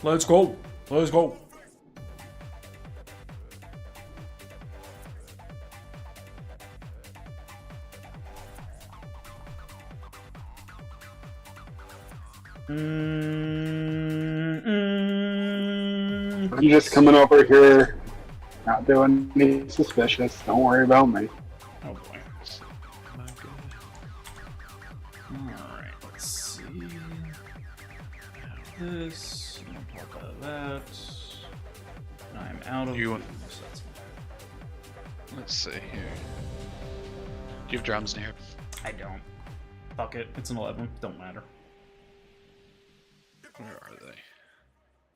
Let's go. Let's go. I'm just coming over here, not doing anything suspicious. Don't worry about me. Oh boy. Alright, let's see. This. I'm gonna pop out of that. I'm out of You- so that's- Let's see here. Do you have drums in here? I don't. Fuck it. It's an 11. Don't matter. Where are they? Let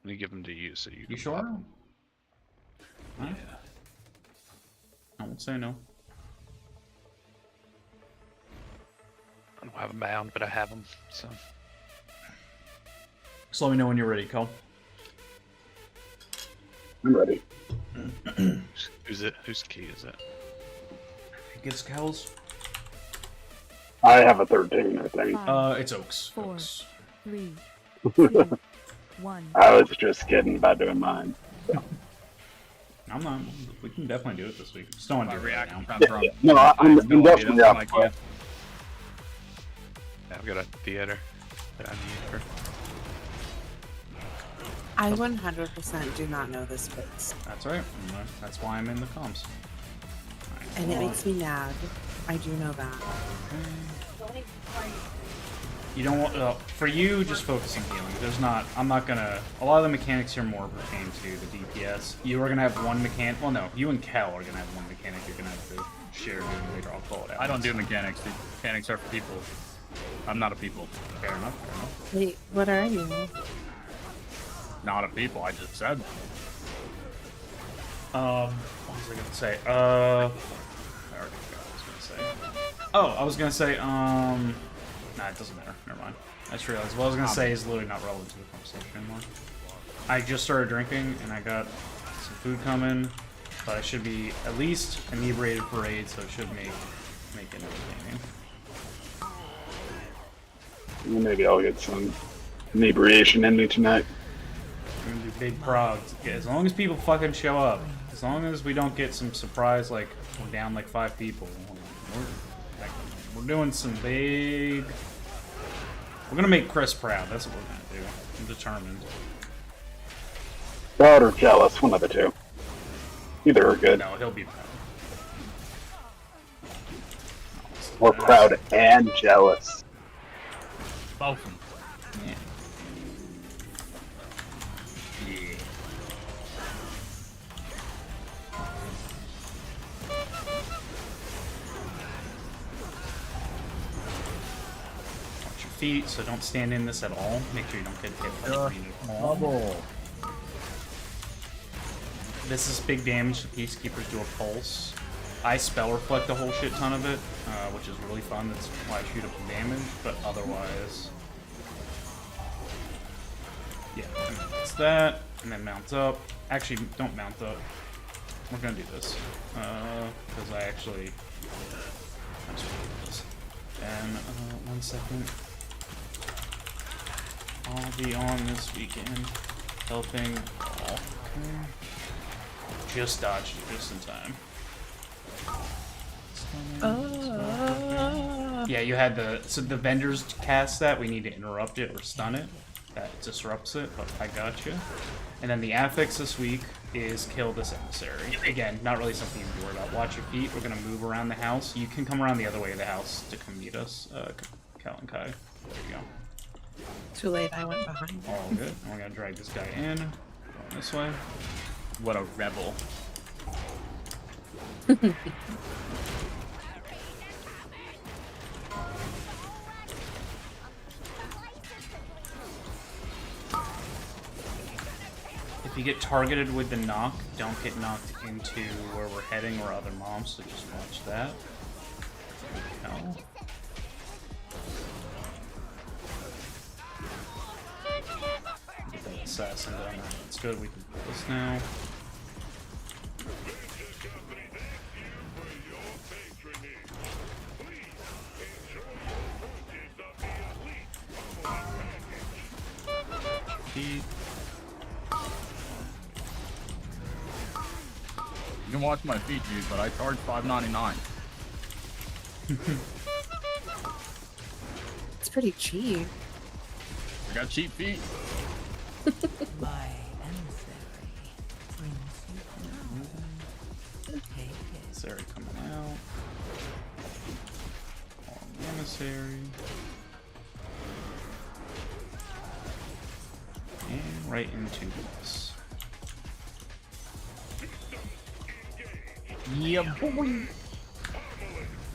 me give them to you so you can You sure? pop them. Huh? Yeah. I won't say no. I don't have them bound, but I have them. So Just let me know when you're ready, Cole. I'm ready. who's it? Whose key is it? Gets cows. I have a 13, I think. It's Oaks. 4, Oaks. 3, 2, 1. I was just kidding about doing mine. I'm not. We can definitely do it this week. Just don't want to do it right now. No, I'm definitely idea. up Like, for it. Yeah, I've got a theater that I need for. I 100% do not know this space, That's right. That's why I'm in the comms. and it makes me mad. I do know that. You don't want for you. Just focus on healing. There's not. I'm not gonna. A lot of the mechanics here more pertain to the DPS. You are gonna have one mechanic. Well, no. You and Cal are gonna have one mechanic. You're gonna have to share doing later. I'll call it out. I don't do mechanics. The mechanics are for people. I'm not a people. Fair enough. Fair enough. Wait, what are you? Not a people. I just said. What was I gonna say? I already forgot what I was gonna say. Oh, I was gonna say. Nah, it doesn't matter. Never mind. I just realized what I was gonna say is literally not relevant to the conversation anymore. I just started drinking and I got some food coming, but I should be at least inebriated for aid, so it should make it entertaining. Maybe I'll get some inebriation in me tonight. I'm gonna do big Prog. As long as people fucking show up. As long as we don't get some surprise, like we're down like 5 people. We're doing some big. We're gonna make Chris proud. That's what we're gonna do. I'm determined. Proud or jealous, one of the two. Either are good. No, he'll be proud. We're proud and jealous. Both of them. Yeah. Yeah. Watch your feet, so don't stand in this at all. Make sure you don't get hit by the green at all. Bubble. This is big damage. The Peacekeepers do a pulse. I spell reflect a whole shit ton of it, which is really fun. That's why I shoot up the damage, but otherwise... Yeah, and then it's that, and then mount up. Actually, don't mount up. We're gonna do this. Because I actually... I'm just gonna do this. And, 1 second. I'll be on this weekend, helping all. Okay. Just dodged it just in time. Yeah, you had so the vendors cast that, we need to interrupt it or stun it. That disrupts it, but I got you. And then the affix this week is kill this emissary. Again, not really something you worry about. Watch your feet, we're gonna move around the house. You can come around the other way of the house to come meet us, Cal and Kai. There you go. Too late, I went behind. All good. And we're gonna drag this guy in. Going this way. What a rebel. If you get targeted with the knock, don't get knocked into where we're heading or other mobs, so just watch that. No. Get that assassin down there. It's good, we can do this now. Feet. You can watch my feet, dude, but I charge $5.99. It's pretty cheap. I got cheap feet. My emissary brings you power. Take it. Emissary coming out. Emissary. And right into this. Yeah, boy.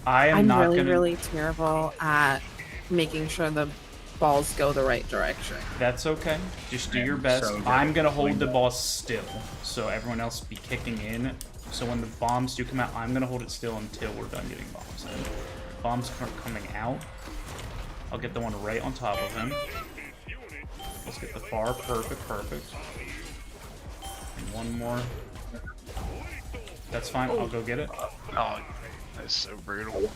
I am I'm not really, gonna. really terrible at making sure the balls go the right direction. That's okay. Just do I'm your best. so good I'm gonna at hold doing the that. ball still, so everyone else be kicking in. So when the bombs do come out, I'm gonna hold it still until we're done getting bombs in. Bombs are coming out. I'll get the one right on top of him. Let's get the far. Perfect, perfect. And one more. That's fine. I'll go get it. Oh, that's so brutal.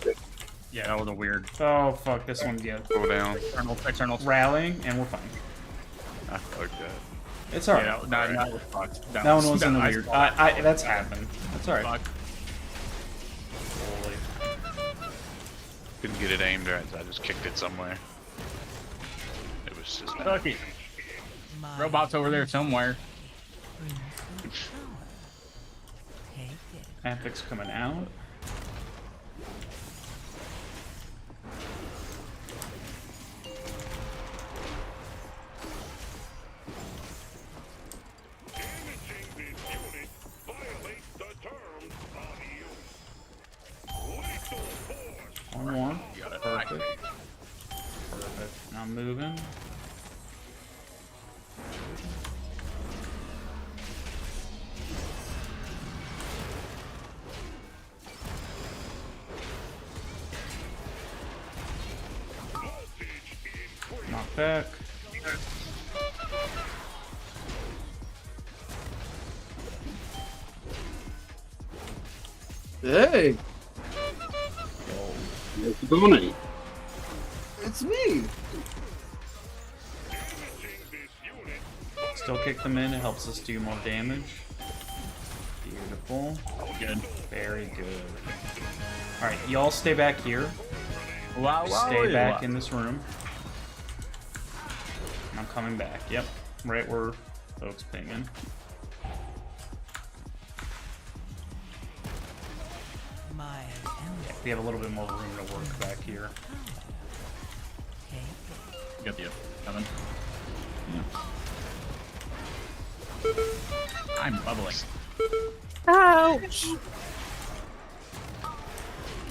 Yeah, that was a weird. Oh fuck, this one. Yeah, Go down. External. rallying, and we're fine. I fucked that. It's alright. Yeah, that was fucked. That one was in the weird. That's happened. That's alright. Fuck. Holy. Couldn't get it aimed right, so I just kicked it somewhere. It was just Fuck it. My Robot's over there somewhere. brings you power. Take it. Epic's coming out. One more. Perfect. Perfect. Now moving. Knock back. Hey, What's going on? it's me. Still kick them in. It helps us do more damage. Beautiful. Good. Very good. Alright, y'all stay back here. Wow, Stay back in this room. I'm coming back. Yep. Right where folks pinging. My emissary We have a little bit more room to work back here. take it. Got the Evan. I'm bubbling. Ouch!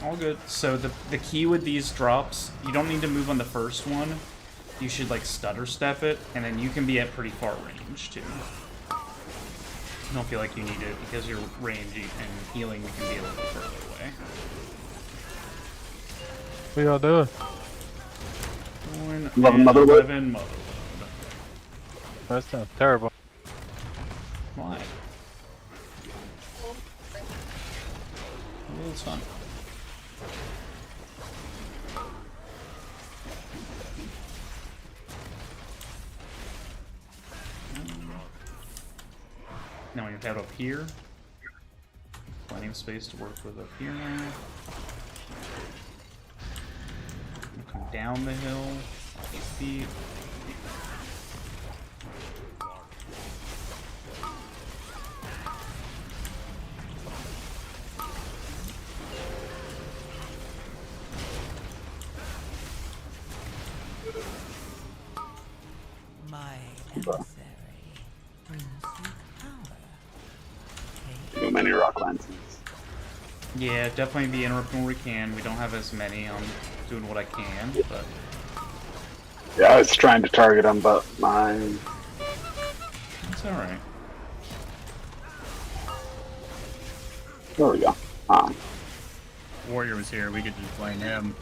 All good. So the key with these drops, you don't need to move on the first one. You should like stutter step it, and then you can be at pretty far range too. I don't feel like you need it because your range and healing can be a little bit further away. What y'all doing? Going Love and Motherload. 11 Motherload. That sounds terrible. Why? Well, it's fun. Now we head up here. Plenty of space to work with up here now. We'll come down the hill. Off your feet. My emissary brings you power. Take Too many rock lances. Yeah, definitely be interrupting where we can. We don't have as many. I'm doing what I can, but Yeah, I was trying to target them, but mine. it's alright. There we go. Warrior was here. We could just blame him.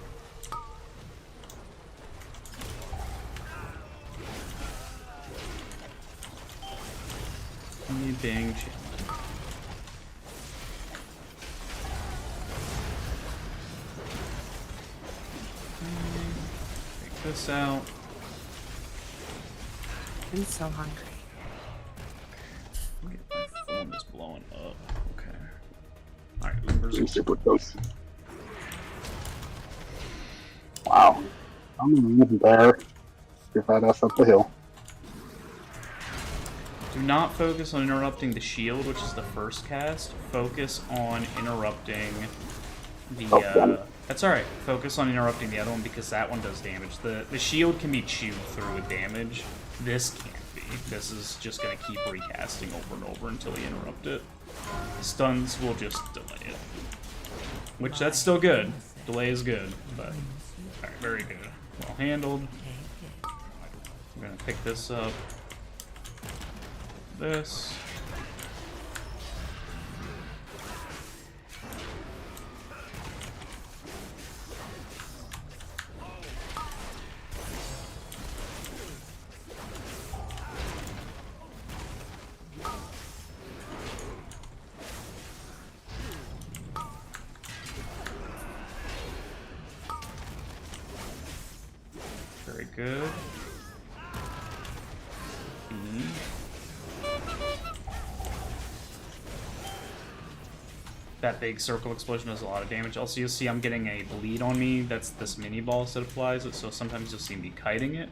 Me being challenged. Take this out. I'm so hungry. My phone is blowing up. Okay. healers. You're super close. Wow. I'm gonna leave there. Get that ass up the hill. Do not focus on interrupting the shield, which is the first cast. Focus on interrupting the, that's alright. Focus on interrupting the other one because that one does damage. The shield can be chewed through with damage. This can't be. This is just going to keep recasting over and over until you interrupt it. Stuns will just delay it. Which, that's still good. Delay is good, but... Alright, very good. Well handled. I'm going to pick this up. This. Very good. That big circle explosion does a lot of damage. Also, you'll see I'm getting a bleed on me. That's this mini ball that applies it, so sometimes you'll see me kiting it.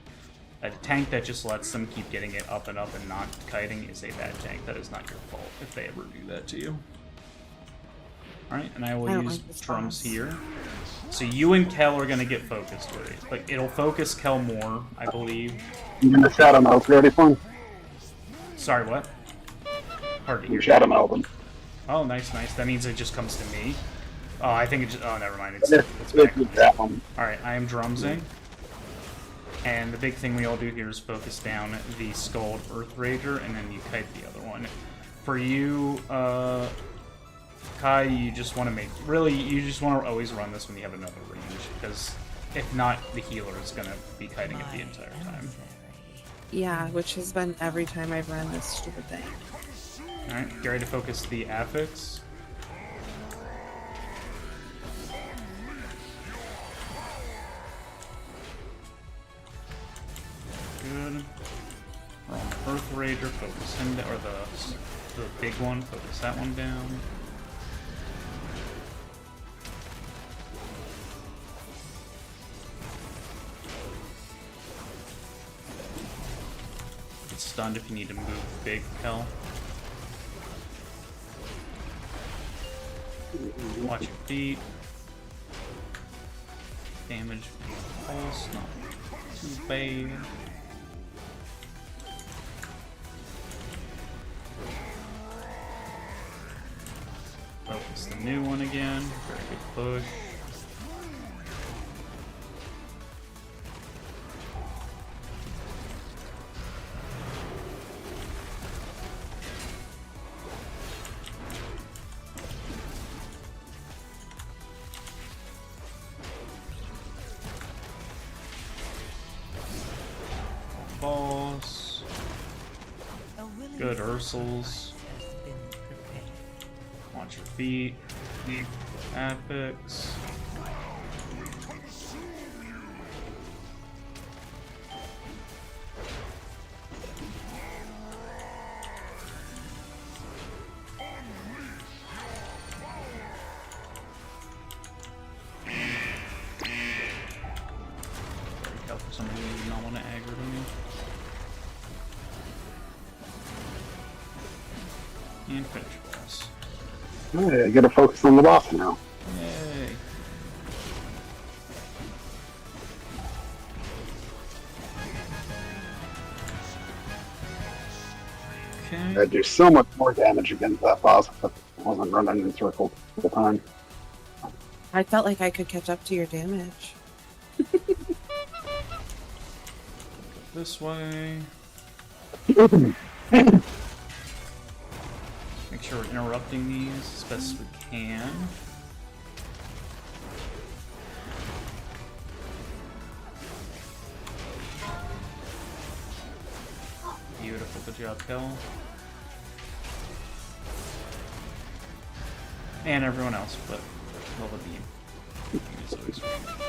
A tank that just lets them keep getting it up and up and not kiting is a bad tank. That is not your fault if they ever do that to you. Alright, and I will use drums here. So you and Kel are going to get focused with it. Like, it'll focus Kel more, I believe. You gonna shadow meld ready for him? Sorry, what? Hard to hear. You shadow meld him. Oh, nice, nice. That means it just comes to me. Oh, I think it just... Oh, never mind. It's that one. Alright, I am drumsing. And the big thing we all do here is focus down the Skulled Earth Rager, and then you kite the other one. For you, Kai, you just want to make... Really, you just want to always run this when you have another range, because if not, the healer is going to be kiting it the entire time. Yeah, which has been every time I've run this stupid thing. Alright, get ready to focus the affix. Good. We're on the Earth Rager, focus him down, or the big one, focus that one down. Get stunned if you need to move big, Kel. Watch your feet. Damage pulse, not too bad. Focus the new one again. Very good push. Boss. Good Ursals. Watch your feet. Apex. Very careful, somebody who does not want to aggro to me. And finish boss. Alright, I gotta focus on the boss now. Yay. Okay. I'd do so much more damage against that boss if I wasn't running in circles the whole time. I felt like I could catch up to your damage. This way. Make sure we're interrupting these as best as we can. Beautiful, good job, Kel. And everyone else, but well, the beam is always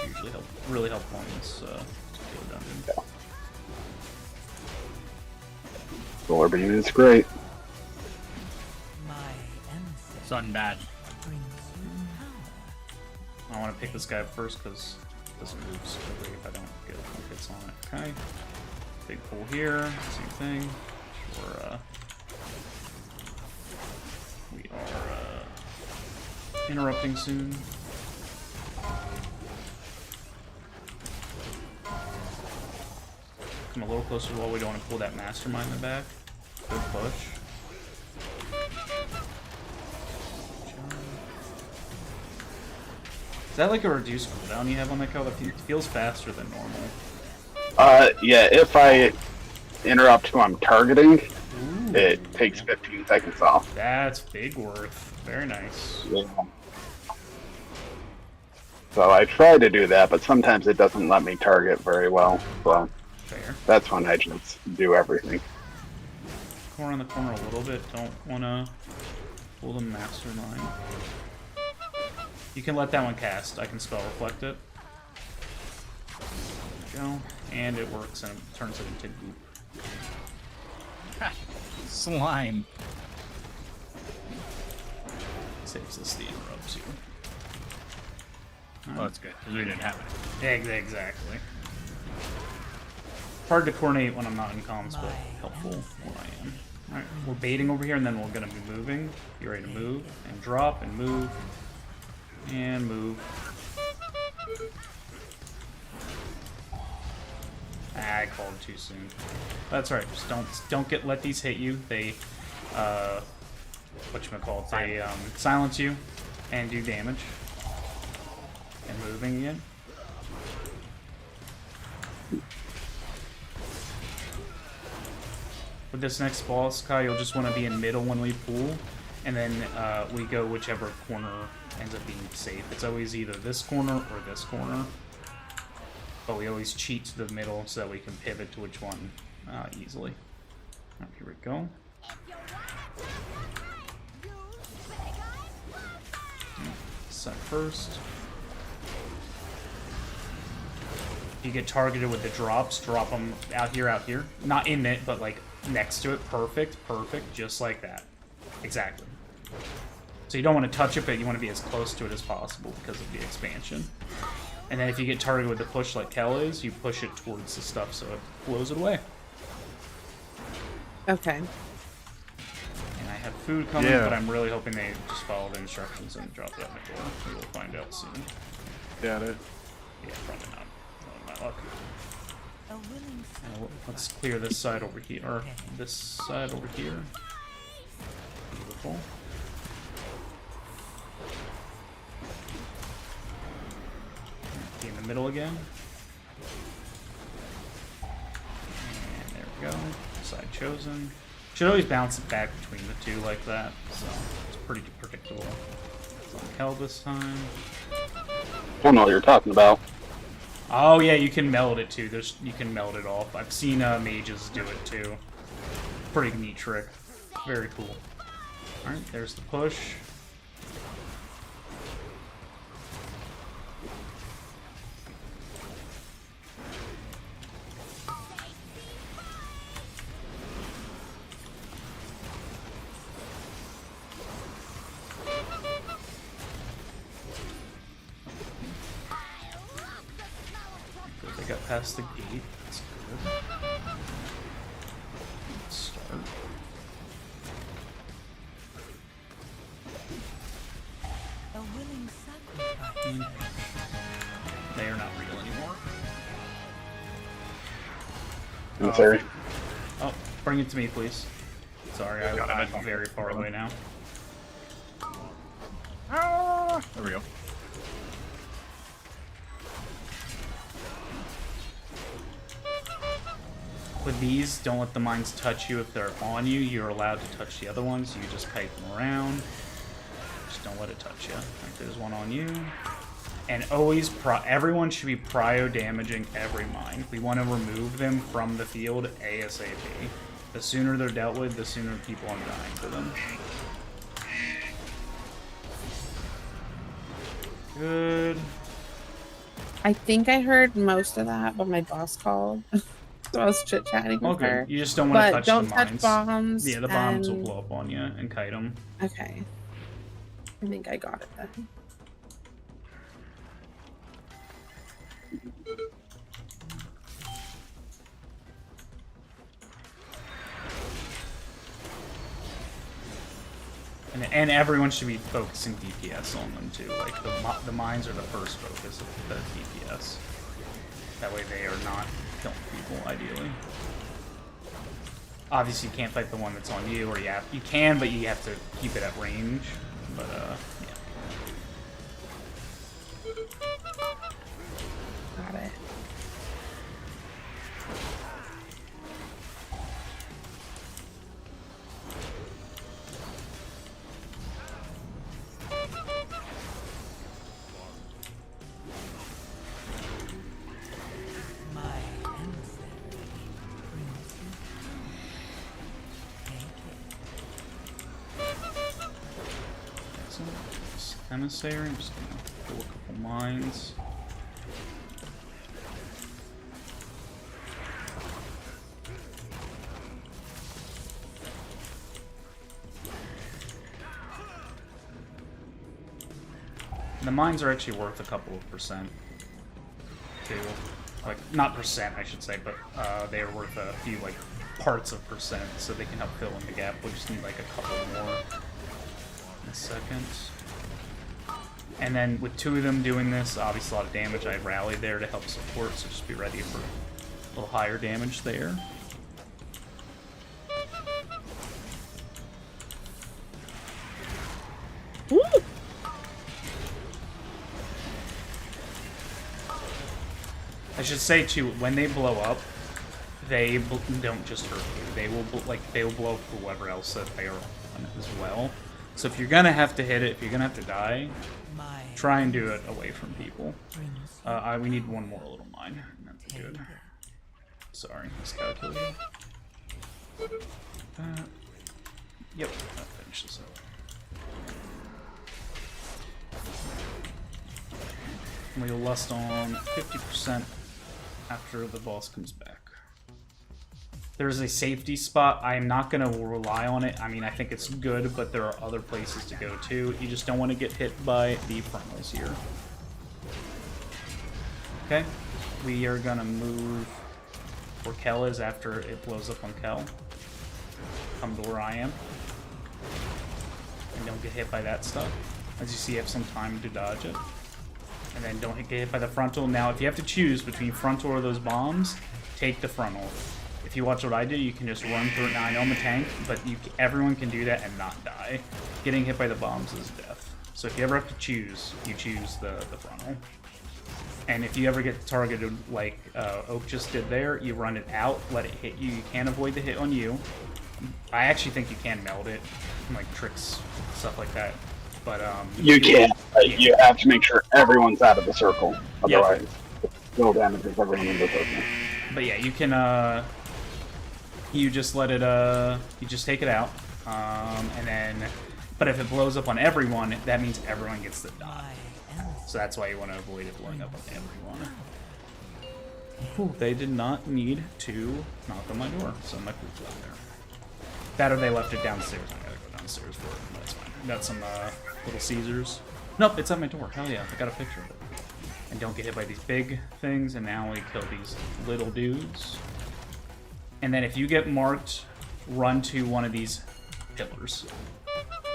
usually really helpful in this particular dungeon. Solar beam is great. My ancestors Sun bad. brings you I want to pick this guy up first because it doesn't move so quickly if I don't get hits on it. Okay. Big pull here. Same thing. We are interrupting soon. Come a little closer to the wall. We don't want to pull that mastermind in the back. Good push. Is that like a reduced cooldown you have on that card? It feels faster than normal. Yeah, if I interrupt who I'm targeting, it takes 15 seconds off. That's big worth. Very nice. Yeah. So I try to do that, but sometimes it doesn't let me target very well. So Fair. that's when I just do everything. Come around the corner a little bit. Don't want to pull the mastermind. You can let that one cast. I can spell reflect it. There we go. And it works and it turns it into goop. Slime. Saves us the interrupts here. Oh, that's good, because we didn't have it. Exactly. Hard to coordinate when I'm not in comms, but helpful when I am. Alright, we're baiting over here and then we're going to be moving. You're ready to move and drop and move. And move. I called too soon. That's right. Just don't let these hit you. They whatchamacallit, they silence you and do damage. And moving again. With this next boss, Kai, you'll just want to be in middle when we pull, and then we go whichever corner ends up being safe. It's always either this corner or this corner, but we always cheat to the middle so that we can pivot to which one easily. Right, here we go. Set first. If you get targeted with the drops, drop them out here. Not in it, but like next to it. Perfect, just like that. Exactly. So you don't want to touch it, but you want to be as close to it as possible because of the expansion. And then if you get targeted with the push like Kel is, you push it towards the stuff so it blows it away. Okay. And I have food coming, but I'm really hoping they just follow the instructions and drop it on the door. We will find out soon. Got it. Yeah, probably not. Not my luck. Let's clear this side over here, or this side over here. Beautiful. Be in the middle again. And there we go. Side chosen. Should always bounce it back between the two like that, so it's pretty predictable. It's on Kel this time. I don't know what you're talking about. Oh yeah, you can meld it too. You can meld it off. I've seen mages do it too. Pretty neat trick. Very cool. Alright, there's the push. They got past the gate. That's good. Let's start. A willing sacrifice. They are not real anymore. I'm sorry. Oh, bring it to me, please. Sorry, I'm very far away now. There we go. With these, don't let the mines touch you. If they're on you, you're allowed to touch the other ones. You just kite them around. Just don't let it touch you. Like there's one on you. And always, everyone should be prio damaging every mine. We want to remove them from the field ASAP. The sooner they're dealt with, the sooner people are dying for them. Good. I think I heard most of that, but my boss called. So I was chit-chatting with her. You just don't want to touch don't the touch mines. bombs. Yeah, the bombs will blow up on you and kite them. Okay. I think I got it then. And everyone should be focusing DPS on them too. Like the mines are the first focus of the DPS. That way they are not killing people, ideally. Obviously, you can't fight the one that's on you, or you can, but you have to keep it at range. But yeah. Got it. My emissary brings you. Take it. So, emissary, I'm just gonna pull a couple mines. The mines are actually worth a couple of percent, too. Like, not percent, I should say, but they are worth a few, like, parts of percent, so they can help fill in the gap. We'll just need, like, a couple more in a second. And then, with 2 of them doing this, obviously a lot of damage, I rallied there to help support, so just be ready for a little higher damage there. Woo! I should say too, when they blow up, they don't just hurt you. They will blow up whoever else that they are on as well. So if you're gonna have to hit it, if you're gonna have to die, My try and do it away from people. brings you. We need one more little mine. That'd be good. Sorry, miscalculated. Yep, that finishes up. We'll lust on 50% after the boss comes back. There's a safety spot. I am not going to rely on it. I mean, I think it's good, but there are other places to go to. You just don't want to get hit by the frontals here. Okay, we are going to move where Kel is after it blows up on Kel. Come to where I am. And don't get hit by that stuff. As you see, you have some time to dodge it. And then don't get hit by the frontal. Now, if you have to choose between frontal or those bombs, take the frontal. If you watch what I do, you can just run through it. Now, I know I'm a tank, but everyone can do that and not die. Getting hit by the bombs is death. So if you ever have to choose, you choose the frontal. And if you ever get targeted like Oak just did there, you run it out, let it hit you. You can't avoid the hit on you. I actually think you can meld it, like tricks, stuff like that. But you can't. You have to make sure everyone's out of the circle. Otherwise, it still damages everyone in the circle. But yeah, you can. You just let it. You just take it out, and then. But if it blows up on everyone, that means everyone gets to die. So that's why you want to avoid it blowing up on everyone. Ooh, they did not need to knock on my door, so my food's out there. That or they left it downstairs. I gotta go downstairs for it. That's fine. Got some Little Caesars. Nope, it's at my door. Hell yeah, I got a picture of it. And don't get hit by these big things, and now we kill these little dudes. And then if you get marked, run to one of these pillars.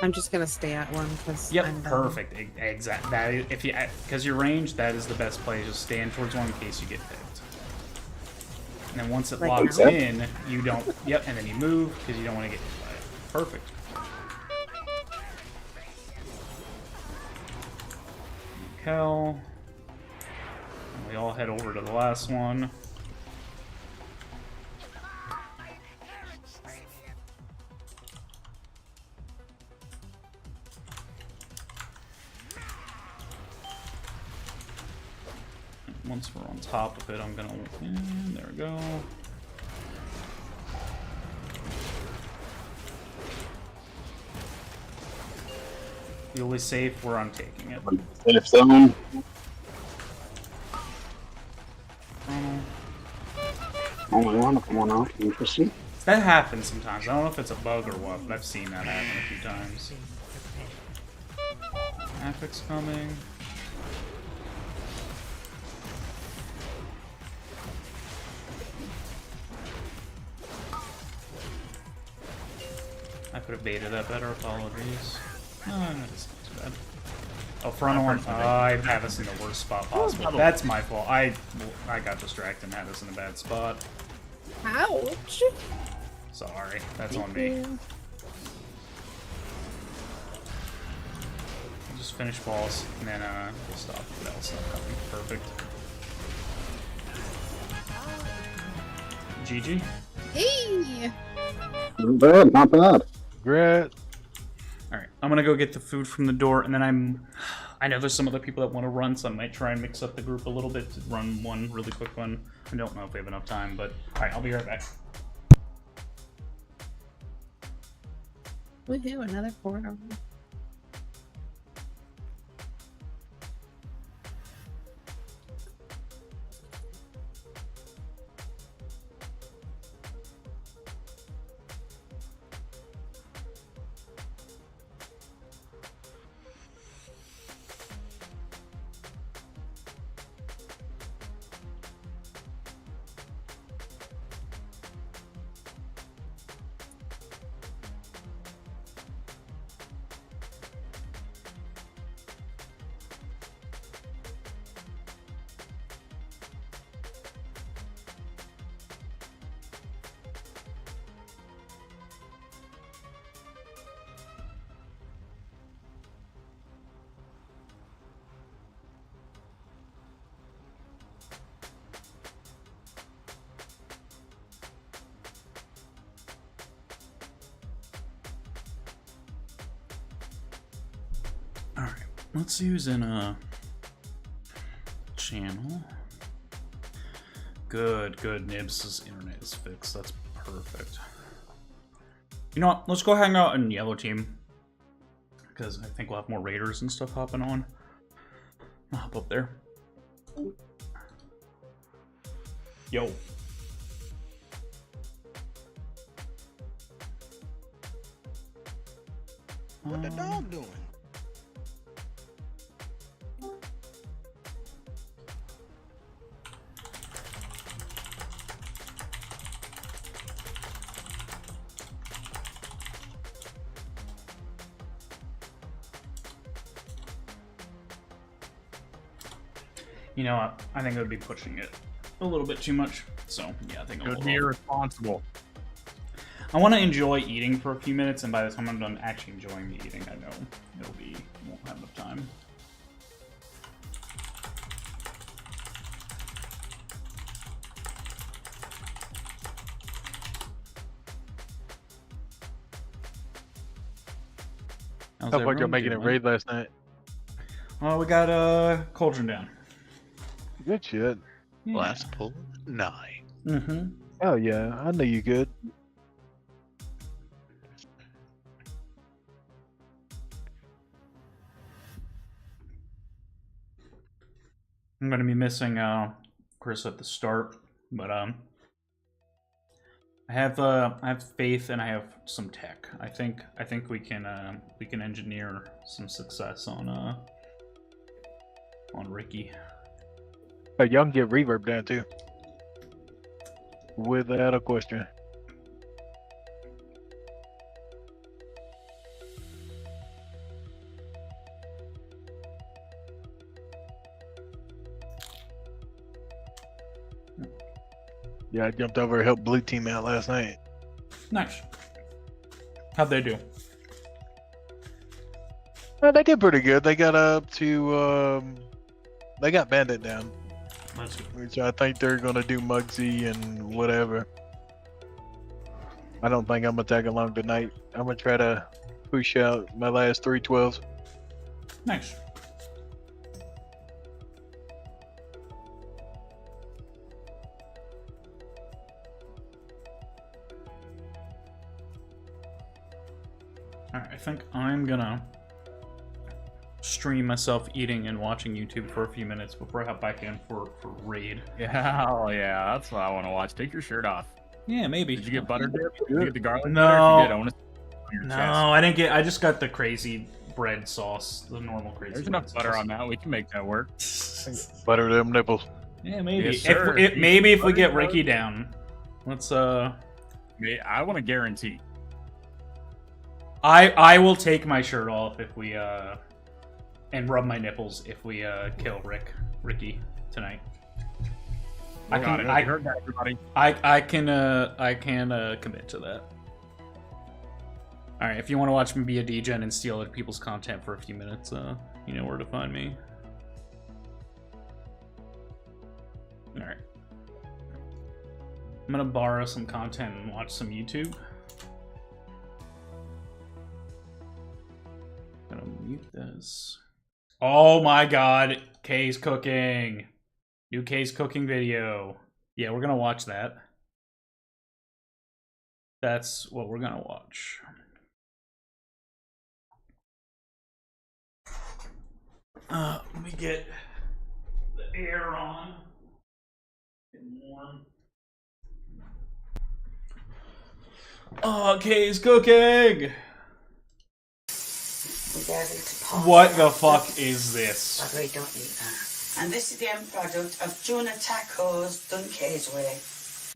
I'm just gonna stay at one because Yep, I'm perfect. Exact. That is, if you, because you're ranged, that is the best play. Just stand towards one in case you get picked. And then once it Like locks now? in, you don't. Yep, and then you move because you don't want to get hit by it. Perfect. Kel. And we all head over to the last one. Once we're on top of it, I'm gonna. And there we go. You'll be safe where I'm taking it. Safe zone. Only one of them went off. Interesting. That happens sometimes. I don't know if it's a bug or what, but I've seen that happen a few times. Affix coming. could have baited that better. Apologies. No, that's not too bad. Oh, front one. I have us in the worst spot possible. That's my fault. I got distracted and had us in a bad spot. Ouch. Sorry, that's on me. Yeah. I'll just finish balls and then we'll stop. That'll stop coming. Perfect. GG. Hey. Not bad, not bad. Great. All right, I'm gonna go get the food from the door, and then I know there's some other people that want to run, so I might try and mix up the group a little bit to run one really quick one. I don't know if we have enough time, but all right, I'll be right back. Woohoo! Another portal. Alright, let's use in a channel. Good, good. Nibs' internet is fixed. That's perfect. You know what? Let's go hang out in yellow team. Because I think we'll have more raiders and stuff hopping on. I'll hop up there. Yo. What the dog doing? You know what? I think I would be pushing it a little bit too much. So, yeah, I think I'll Could hold be off. irresponsible. I want to enjoy eating for a few minutes, and by the time I'm done actually enjoying the eating, I know won't have enough time. How's How about y'all everyone making it doing? raid last night? Oh, we got Cauldron down. Good shit. Yeah. Last pull 9. Mm-hmm. Oh yeah, I know you good. I'm gonna be missing Chris at the start, but I have faith and I have some tech. I think we can engineer some success on Ricky. But y'all can get reverb down too. Without a question. Yeah, I jumped over and helped blue team out last night. Nice. How'd they do? They did pretty good. They got up to they got Bandit down, That's good. which I think they're gonna do Muggsy and whatever. I don't think I'm gonna tag along tonight. I'm gonna try to push out my last 312s. Nice. Alright, I think I'm gonna stream myself eating and watching YouTube for a few minutes before I hop back in for raid. Yeah, oh yeah, that's what I want to watch. Take your shirt off. Yeah, maybe. Did you get butter dip? Did you get the garlic No. butter? If you did, I want to see it on your No, chest. I didn't get. I just got the crazy bread sauce, the normal crazy. There's bread enough butter sauce. on that. We can make that work. Butter them nipples. Yeah, maybe. Yes, sir. Maybe if we Butter, get butter. Ricky down, let's I want to guarantee. I will take my shirt off if we and rub my nipples if we kill Ricky tonight. I heard that, everybody. I can commit to that. All right, if you want to watch me be a degen and steal other people's content for a few minutes, you know where to find me. All right, I'm gonna borrow some content and watch some YouTube. Gonna mute this. Oh my God, Kay's cooking. New Kay's cooking video. Yeah, we're gonna watch that. That's what we're gonna watch. Let me get the air on. Getting warm. Oh, Kay's cooking! What the fuck is this? But we don't eat that. And this is the end product of tuna tacos done Kay's way.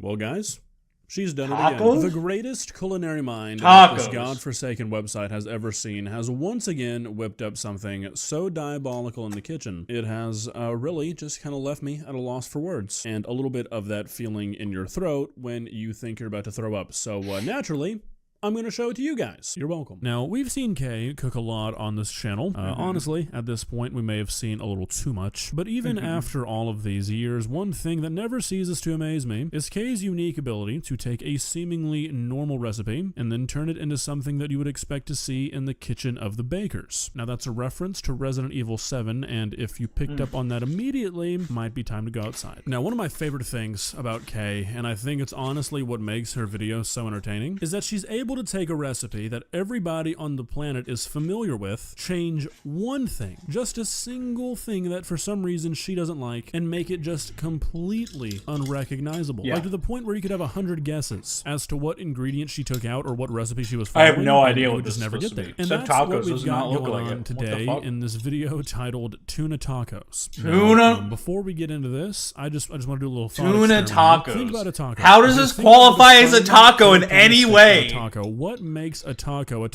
Well, guys, she's done it Tacos? again. The greatest culinary mind that this Tacos. godforsaken website has ever seen has once again whipped up something so diabolical in the kitchen. It has really just kind of left me at a loss for words, and a little bit of that feeling in your throat when you think you're about to throw up. So naturally, I'm going to show it to you guys. You're welcome. Now, we've seen Kay cook a lot on this channel. Honestly, at this point, we may have seen a little too much. But even after all of these years, one thing that never ceases to amaze me is Kay's unique ability to take a seemingly normal recipe and then turn it into something that you would expect to see in the kitchen of the bakers. Now, that's a reference to Resident Evil 7, and if you picked up on that immediately, might be time to go outside. Now, one of my favorite things about Kay, and I think it's honestly what makes her videos so entertaining, is that she's able to take a recipe that everybody on the planet is familiar with, change one thing, just a single thing that for some reason she doesn't like, and make it just completely unrecognizable. Yeah. Like to the point where you could have 100 guesses as to what ingredient she took out or what recipe she was I following. have no and idea you what would this just is never get supposed to there. be. And Except that's tacos what we've does got not look going like on it. What the today fuck? in this video titled Tuna Tacos. Tuna? Now, before we get into this, I just want to do a little thought Tuna experiment. tacos. Think about a taco. How does Okay, this think about qualify the as a fun taco in any characteristics of way? a taco. What makes a taco at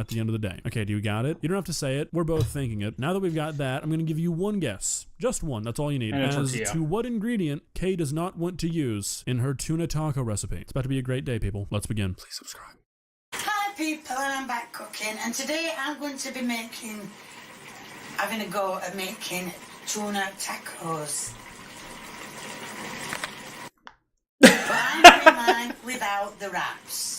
the end of the day? Okay, do you got it? You don't have to say it. We're both thinking it. Now that we've got that, I'm going to give you one guess. Just one. That's all you need. And a As tortilla. to what ingredient Kay does not want to use in her tuna taco recipe. It's about to be a great day, people. Let's begin. Please subscribe. Hi people, and I'm back cooking, and today I'm going to be having a go at making tuna tacos. But I'm doing mine without the wraps.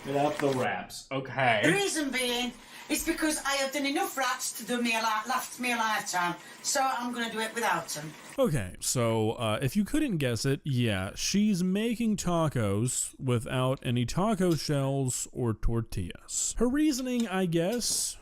Without the wraps. The Okay. reason being is because I have done enough wraps to do last me a lifetime, so I'm going to do it without them. Okay, so if you couldn't guess it, yeah, she's making tacos without any taco shells or tortillas. Her reasoning, I guess,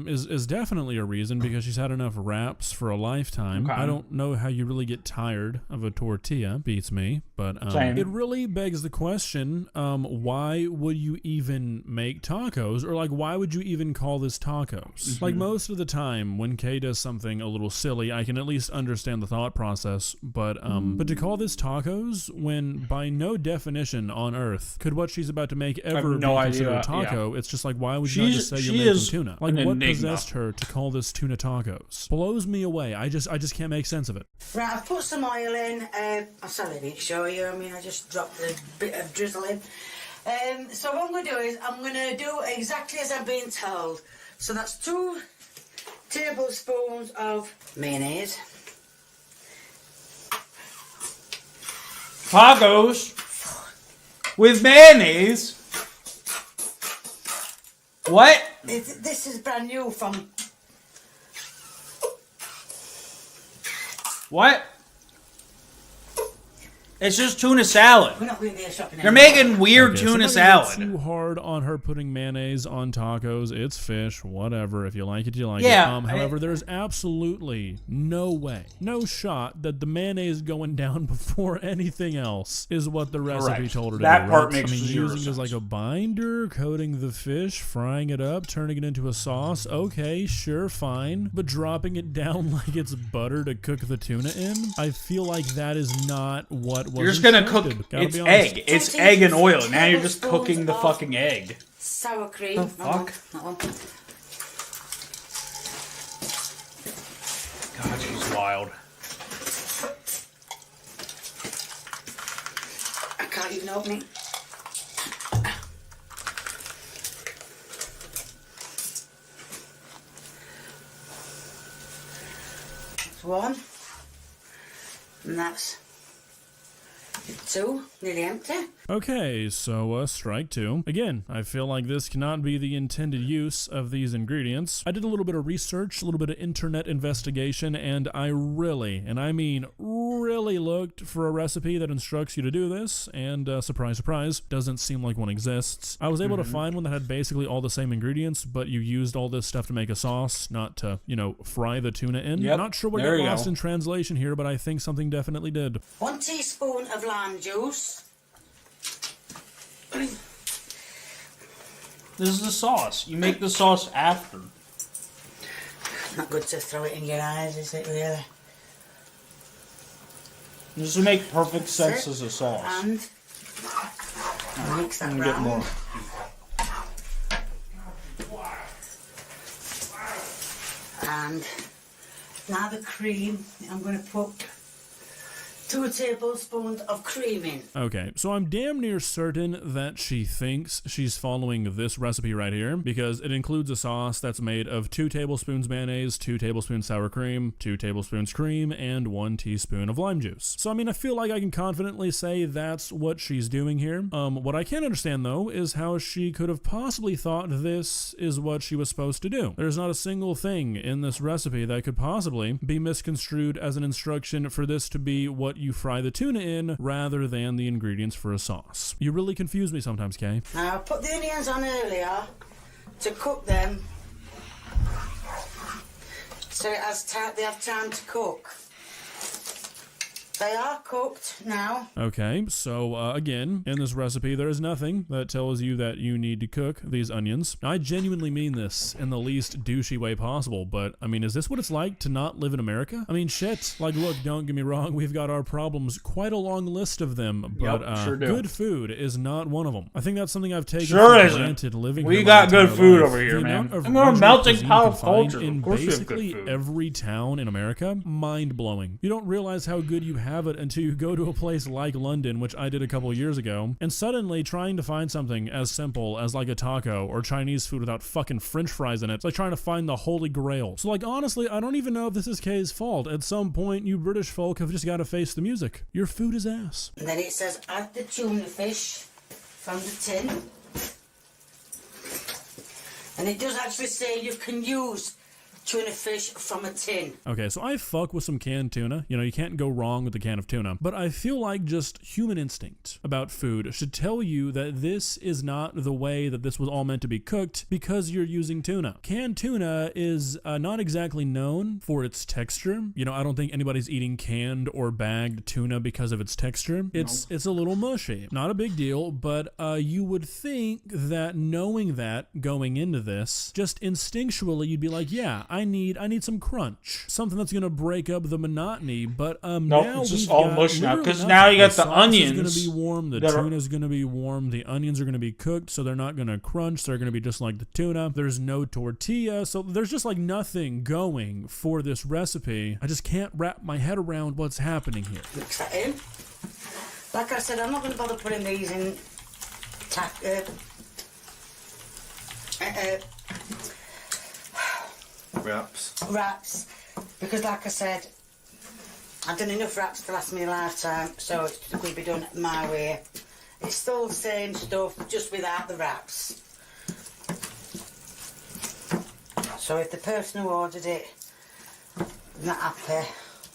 is definitely a reason because she's had enough wraps for a lifetime. Okay. I don't know how you really get tired of a tortilla, beats me, but Same. it really begs the question, why would you even make tacos? Or like, why would you even call this tacos? Like most of the time when Kay does something a little silly, I can at least understand the thought process, but to call this tacos when by no definition on earth could what she's about to make ever no be considered idea, a taco, yeah. it's just like, why would you not just say you're she making is tuna? an Like, what enigma. possessed her to call this tuna tacos? Blows me away. I just can't make sense of it. Right, I've put some oil in. I'll sadly didn't show you. I mean, I just dropped a bit of drizzle in. So what I'm going to do is I'm going to do exactly as I'm being told. So that's 2 tablespoons of mayonnaise. Tacos with mayonnaise. What? This is brand new from... What? It's just tuna salad. We're not going to be shopping You're anymore. making weird Okay, tuna somebody get salad. Too hard on her putting mayonnaise on tacos. It's fish, whatever. If you like it, you like Yeah, it. However, there's absolutely no way, no shot that the mayonnaise going down before anything else is what the recipe Correct. told her to That do. part right? makes I mean, zero using it as like a binder, coating the fish, frying it up, turning it into a sauce. Okay, sure, fine. But dropping it down like it's butter to cook the tuna in, I feel like that is not what was You're just gonna cook. instructed. Gotta It's be honest. egg. It's egg and oil. Now you're just cooking the fucking egg. Sour cream. The fuck? That one. God, she's wild. I can't even open it. That's one. And that's two. Nearly empty. Okay, so strike two. Again, I feel like this cannot be the intended use of these ingredients. I did a little bit of research, a little bit of internet investigation, and I really, and I mean really looked for a recipe that instructs you to do this, and surprise, surprise, doesn't seem like one exists. I was able to find one that had basically all the same ingredients, but you used all this stuff to make a sauce, not to, you know, fry the tuna in. Yep, Not sure what there got you lost go. in translation here, but I think something definitely did. 1 teaspoon of lime juice. This is the sauce. You make the sauce after. Not good to throw it in your eyes, is it really? This would make perfect sense as a sauce. And mix that And get round. more. And now the cream, I'm going to put 2 tablespoons of cream in. Okay, so I'm damn near certain that she thinks she's following this recipe right here, because it includes a sauce that's made of 2 tablespoons mayonnaise, 2 tablespoons sour cream, 2 tablespoons cream, and 1 teaspoon of lime juice. So I mean, I feel like I can confidently say that's what she's doing here. What I can't understand though is how she could have possibly thought this is what she was supposed to do. There's not a single thing in this recipe that could possibly be misconstrued as an instruction for this to be what you fry the tuna in rather than the ingredients for a sauce. You really confuse me sometimes, Kay. Now I put the onions on earlier to cook them so it has they have time to cook. They are cooked now. Okay, so again, in this recipe, there is nothing that tells you that you need to cook these onions. Now, I genuinely mean this in the least douchey way possible, but I mean, is this what it's like to not live in America? I mean, shit. Like, look, don't get me wrong, we've got our problems, quite a long list of them, but Yep, sure do. good food is not one of them. I think that's something I've taken Sure for isn't. granted living We here got my good entire food life. over here, The man. amount of I'm a regional melting cuisine pot you of can find culture. in Of course we have good basically food. every town in America, mind-blowing. You don't realize how good you have it until you go to a place like London, which I did a couple years ago, and suddenly trying to find something as simple as like a taco or Chinese food without fucking french fries in it, it's like trying to find the holy grail. So like honestly, I don't even know if this is Kay's fault. At some point, you British folk have just got to face the music. Your food is ass. And then it says add the tuna fish from the tin. And it does actually say you can use tuna fish from a tin. Okay, so I fuck with some canned tuna. You know, you can't go wrong with a can of tuna. But I feel like just human instinct about food should tell you that this is not the way that this was all meant to be cooked because you're using tuna. Canned tuna is not exactly known for its texture. You know, I don't think anybody's eating canned or bagged tuna because of its texture. It's a little mushy. Not a big deal, but you would think that knowing that going into this, just instinctually you'd be like, yeah, I need some crunch, something that's gonna break up the monotony. But Nope, now it's just we've all got mush now, literally 'cause nothing. now you got the sauce onions is gonna be warm, the that are- tuna's gonna be warm, the onions are gonna be cooked, so they're not gonna crunch. They're gonna be just like the tuna. There's no tortilla, so there's just like nothing going for this recipe. I just can't wrap my head around what's happening here. Mix that in. Like I said, I'm not going to bother putting these in wraps, because like I said, I've done enough wraps to last me a lifetime, so it's going to be done my way. It's still the same stuff, just without the wraps. So if the person who ordered it is not happy,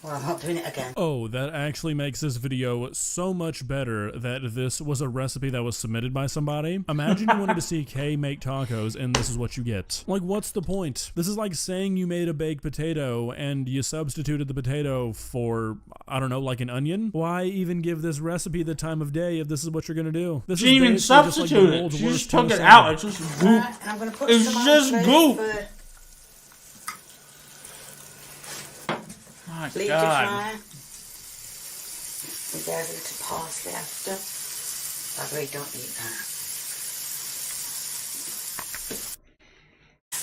well, I'm not doing it again. Oh, that actually makes this video so much better that this was a recipe that was submitted by somebody. Imagine you wanted to see Kay make tacos and this is what you get. Like, what's the point? This is like saying you made a baked potato and you substituted the potato for, I don't know, like an onion. Why even give this recipe the time of day if this is what you're gonna do? This She didn't even basically just like the substitute it. world's She worst just took tuna it salad. out. It's just goop. Right, and I'm going to put It's some on just the plate goop. for My leaf God. fry. there's a little parsley after. I really don't eat that.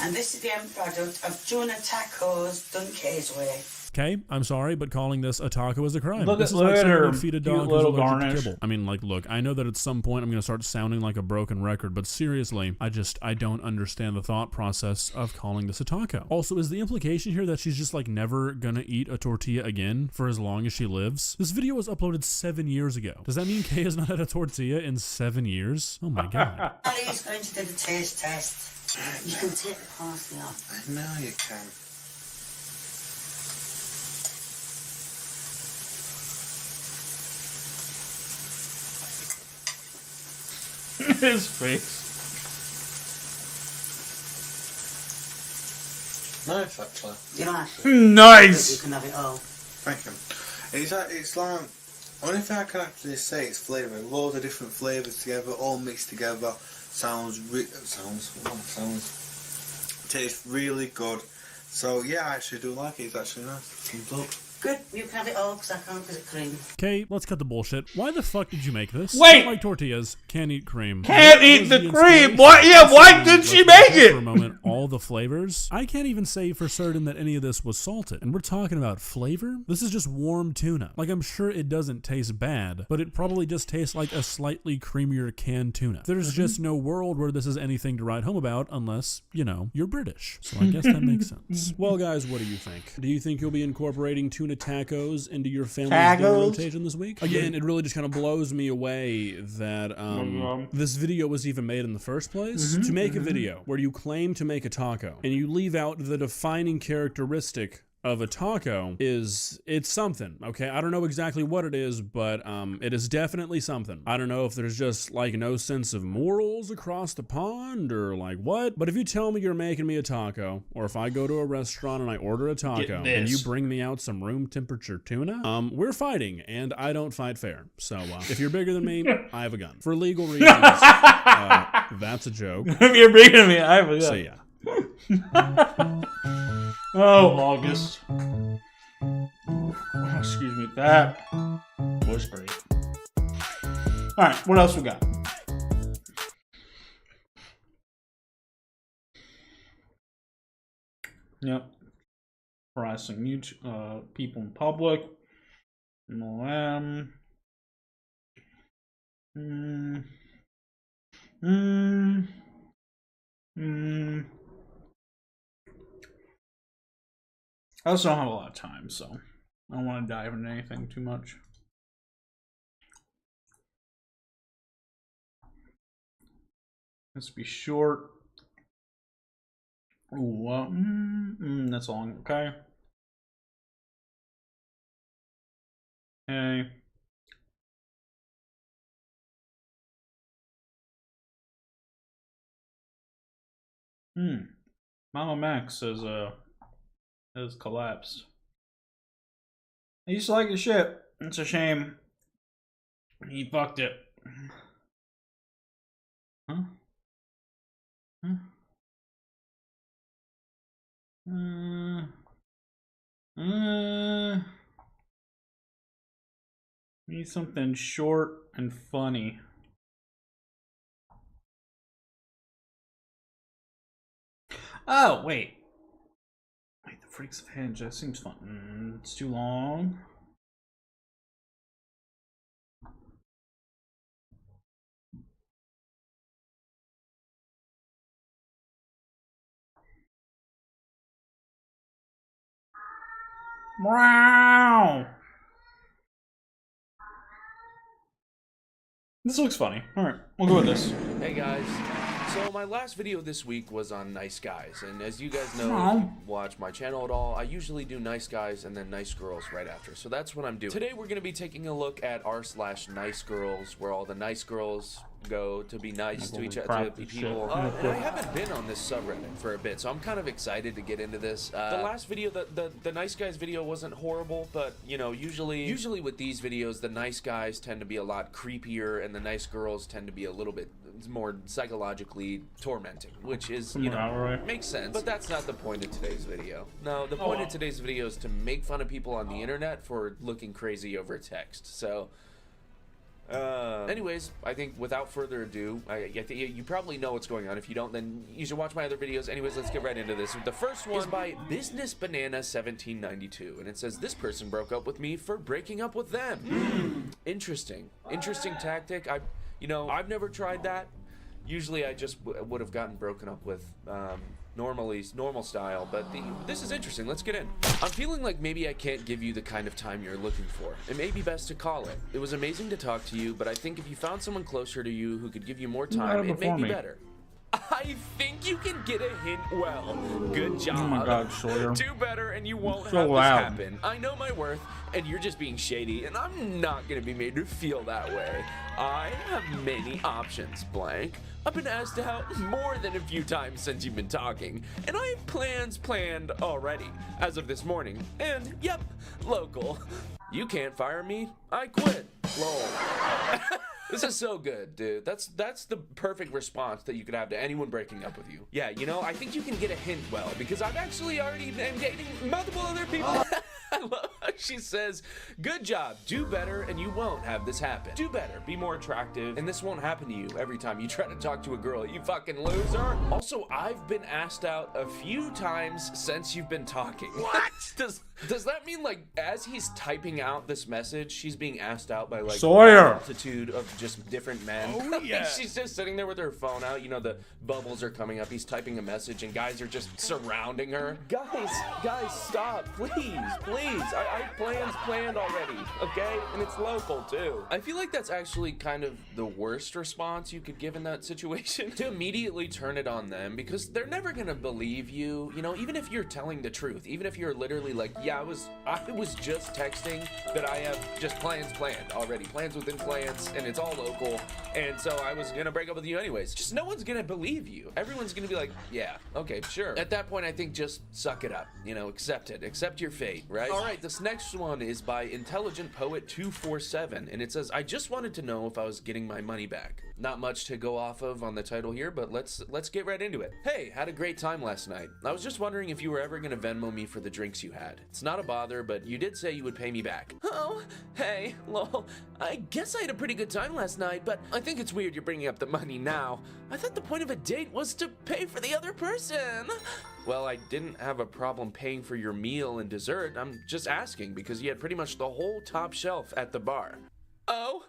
And this is the end product of tuna tacos done Kay's way. Okay, I'm sorry, but calling this a taco is a crime. Look this at is like saying her you feed a cute dog who's little allergic to garnish. kibble. I mean, like, look, I know that at some point I'm going to start sounding like a broken record, but seriously, I don't understand the thought process of calling this a taco. Also, is the implication here that she's just like never gonna eat a tortilla again for as long as she lives? This video was uploaded 7 years ago. Does that mean Kay has not had a tortilla in 7 years? Oh my god. Ellie's going to do the taste test. You can take the parsley off. I know you can. His face. Nice, actually. You don't have to. Nice. You can have it all. Thank you. It's like, only thing I can actually say is flavour. Loads of different flavours together, all mixed together. Tastes really good. So yeah, I actually do like it. It's actually nice. Thumbs up. Good, you can have it all because I can't because it's cream. Okay, let's cut the bullshit. Why the fuck did you make this? Wait! Don't like tortillas, can't eat cream. Can't What eat was the inspiration? cream. What? Yeah, why did Let's she make it? For a moment, all the flavors. I can't even say for certain that any of this was salted. And we're talking about flavor? This is just warm tuna. Like, I'm sure it doesn't taste bad, but it probably just tastes like a slightly creamier canned tuna. There's just no world where this is anything to write home about unless, you know, you're British. So I guess that makes sense. Well, guys, what do you think? Do you think you'll be incorporating tuna tacos into your family's dinner Tacos? rotation this week? Again, it really just kind of blows me away that this video was even made in the first place. To make a video where you claim to make a taco and you leave out the defining characteristic of a taco it's something, okay? I don't know exactly what it is, but it is definitely something. I don't know if there's just like no sense of morals across the pond or like what, but if you tell me you're making me a taco, or if I go to a restaurant and I order a taco and you bring me out some room temperature tuna, we're fighting, and I don't fight fair. So if you're bigger than me, I have a gun. For legal reasons, that's a joke. If you're bigger than me, I have a gun. So yeah. Oh, August. Oh, excuse me. That was great. Alright, what else we got? Yep. Harassing people in public. I also don't have a lot of time, so I don't want to dive into anything too much. Let's be short. Ooh, that's long. Okay. Okay. Mama Max has collapsed. I used to like his shit. It's a shame. He fucked it. Huh? Need something short and funny. Oh, wait. Wait, the Freaks of Hinge. That seems fun. It's too long. Wow. This looks funny. Alright, we'll go with this. Hey guys. So my last video this week was on nice guys, and as you guys know, if you watch my channel at all, I usually do nice guys and then nice girls right after. So that's what I'm doing. Today we're going to be taking a look at r/nice girls, where all the nice girls go to be nice to each other, to people. And I haven't been on this subreddit for a bit, so I'm kind of excited to get into this. The last video, the nice guys video wasn't horrible, but you know, usually with these videos, the nice guys tend to be a lot creepier, and the nice girls tend to be a little bit more psychologically tormenting, which is, you know, makes sense. But that's not the point of today's video. No, the point of today's video is to make fun of people on the internet for looking crazy over text. So Anyways, I think without further ado, I think you probably know what's going on. If you don't, then you should watch my other videos. Anyways, let's get right into this. The first one is by Business Banana 1792, and it says, this person broke up with me for breaking up with them. Interesting tactic. I've never tried that. Usually I just would have gotten broken up with normal style, but this is interesting. Let's get in. I'm feeling like maybe I can't give you the kind of time you're looking for. It may be best to call it. It was amazing to talk to you, but I think if you found someone closer to you who could give you more time, it may be better. I think you can get a hint well. Good job. Oh my God, Sawyer. Do better and you won't So have this loud. happen. I know my worth and you're just being shady, and I'm not gonna be made to feel that way. I have many options, blank. I've been asked out more than a few times since you've been talking, and I have plans planned already, as of this morning. And, yep, local. You can't fire me, I quit. Lol. This is so good, dude. That's the perfect response that you could have to anyone breaking up with you. Yeah, I think you can get a hint well, because I've actually already been dating multiple other people. I love how she says, good job, do better, and you won't have this happen. Do better, be more attractive, and this won't happen to you every time you try to talk to a girl, you fucking loser. Also, I've been asked out a few times since you've been talking. What? Does that mean, like, as he's typing out this message, she's being asked out by, like, Sawyer. a multitude of just different men? Oh, yeah. She's just sitting there with her phone out, the bubbles are coming up, he's typing a message, and guys are just surrounding her. Guys, stop, please. I have plans planned already, okay? And it's local, too. I feel like that's actually kind of the worst response you could give in that situation. To immediately turn it on them, because they're never gonna believe you, even if you're telling the truth. Even if you're literally like, yeah, I was just texting that I have just plans planned already. Plans within plans, and it's all local. And so I was gonna break up with you anyways. Just no one's gonna believe you. Everyone's gonna be like, yeah, okay, sure. At that point, I think just suck it up. Accept it. Accept your fate, right? All right, this next one is by Intelligent Poet 247, and it says, I just wanted to know if I was getting my money back. Not much to go off of on the title here, but let's get right into it. Hey, had a great time last night. I was just wondering if you were ever gonna Venmo me for the drinks you had. It's not a bother, but you did say you would pay me back. Oh, hey, lol. I guess I had a pretty good time last night, but I think it's weird you're bringing up the money now. I thought the point of a date was to pay for the other person. Well, I didn't have a problem paying for your meal and dessert. I'm just asking because you had pretty much the whole top shelf at the bar. Oh?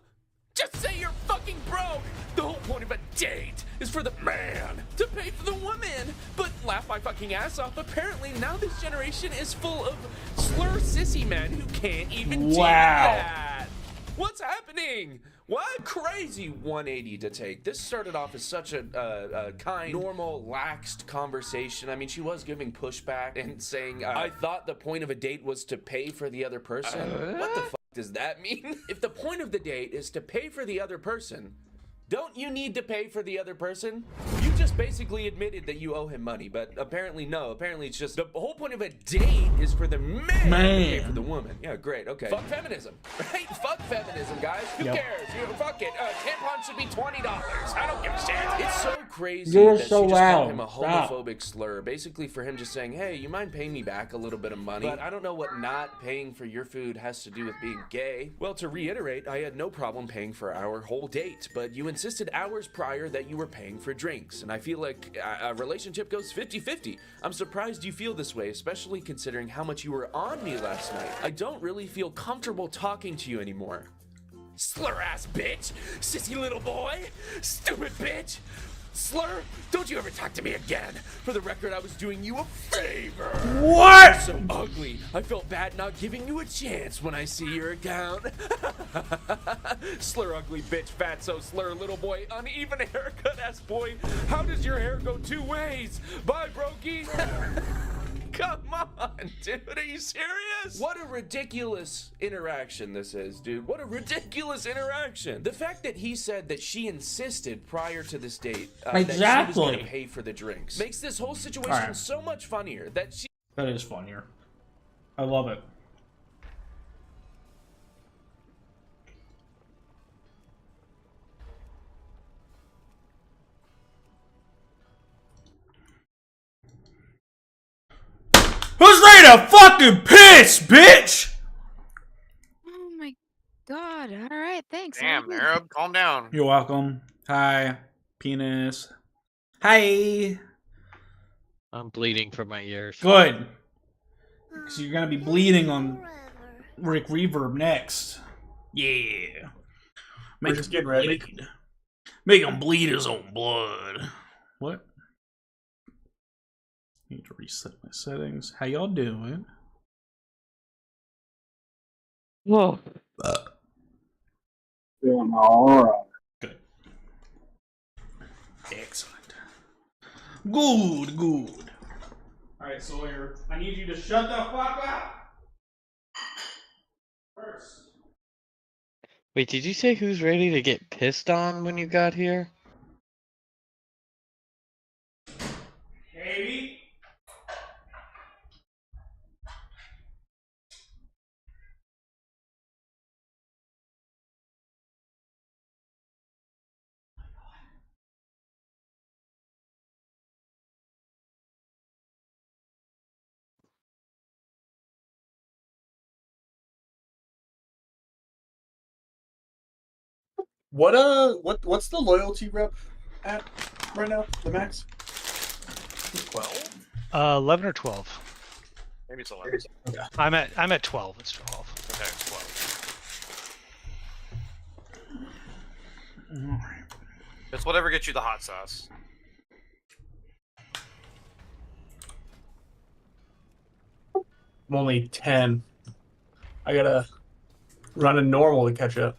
Just say you're fucking broke! The whole point of a date is for the man to pay for the woman! But laugh my fucking ass off, apparently now this generation is full of slur sissy men who can't even do that! What's happening? What? Crazy 180 to take. This started off as such a kind, normal, laxed conversation. I mean, she was giving pushback and saying, I thought the point of a date was to pay for the other person. What the fuck does that mean? If the point of the date is to pay for the other person, don't you need to pay for the other person? You just basically admitted that you owe him money, but apparently no. Apparently it's just the whole point of a date is for the man to pay for the woman. Yeah, great, okay. Fuck feminism, right? Fuck feminism, guys. Who cares? Fuck it. Tampons should be $20. I don't give a shit. It's so crazy that she just called him a homophobic slur. Basically for him just saying, hey, you mind paying me back a little bit of money? But I don't know what not paying for your food has to do with being gay. Well, to reiterate, I had no problem paying for our whole date, but you insisted hours prior that you were paying for drinks, and I feel like a relationship goes 50-50. I'm surprised you feel this way, especially considering how much you were on me last night. I don't really feel comfortable talking to you anymore. Slur ass bitch! Sissy little boy! Stupid bitch! Slur, don't you ever talk to me again. For the record, I was doing you a favor. What? You're so ugly. I felt bad not giving you a chance when I see your account. Slur, ugly bitch, fatso, slur, little boy, uneven haircut ass boy. How does your hair go two ways? Bye, brokey. Come on, dude, are you serious? What a ridiculous interaction this is, dude. What a ridiculous interaction. The fact that he said that she insisted prior to this date that she was going to pay for the drinks makes this whole situation so much funnier. That is funnier. I love it. Who's ready to fucking piss, bitch? Oh my god. Alright, shit, thanks. Damn, Arab, calm down. You're welcome. Hi, penis. Hi. I'm bleeding from my ears. Good. Because you're gonna be bleeding on Rick Reverb next. Yeah. We're just getting ready. Make him bleed his own blood. What? Need to reset my settings. How y'all doing? Whoa. Doing all right. Good. Excellent. Good, good. Alright, Sawyer, I need you to shut the fuck up! First. Wait, did you say who's ready to get pissed on when you got here? Katie? What's the loyalty rep at right now? The max? 12? 11 or 12. Maybe it's 11. Okay. I'm at 12. It's 12. Okay, it's 12. Alright. It's whatever gets you the hot sauce. I'm only 10. I gotta run a normal to catch up.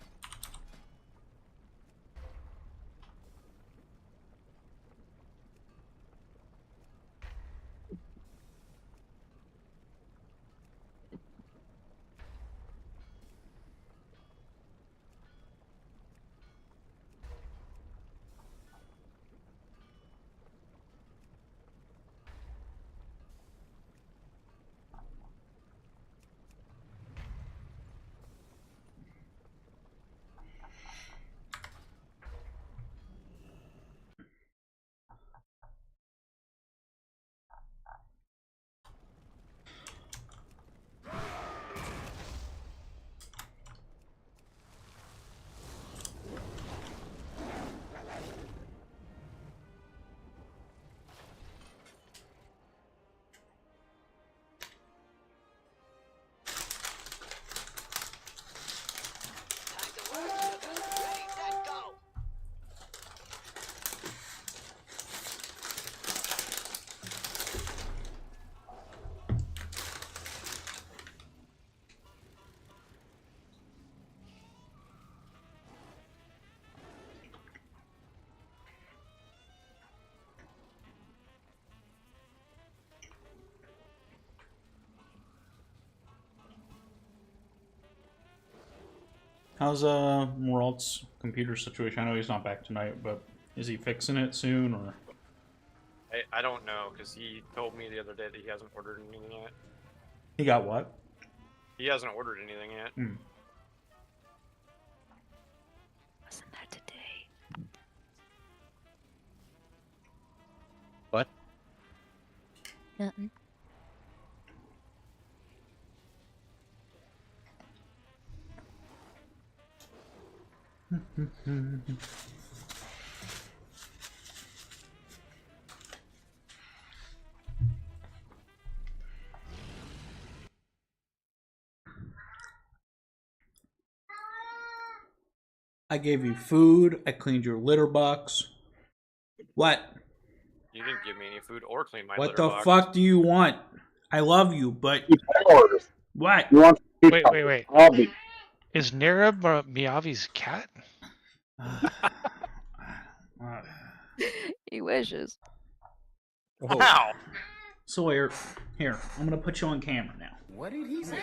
How's Moralt's computer situation? I know he's not back tonight, but is he fixing it soon or? I don't know, because he told me the other day that he hasn't ordered anything yet. He got what? He hasn't ordered anything yet. Hmm. Wasn't that today? What? Nothing. I gave you food. I cleaned your litter box. What? You didn't give me any food or clean my What litter the box. fuck do you want? I love you, but what? You want Wait. Hobby. Is Nera Miyavi's cat? He wishes. Wow. Sawyer, here, I'm gonna put you on camera now. What did he say?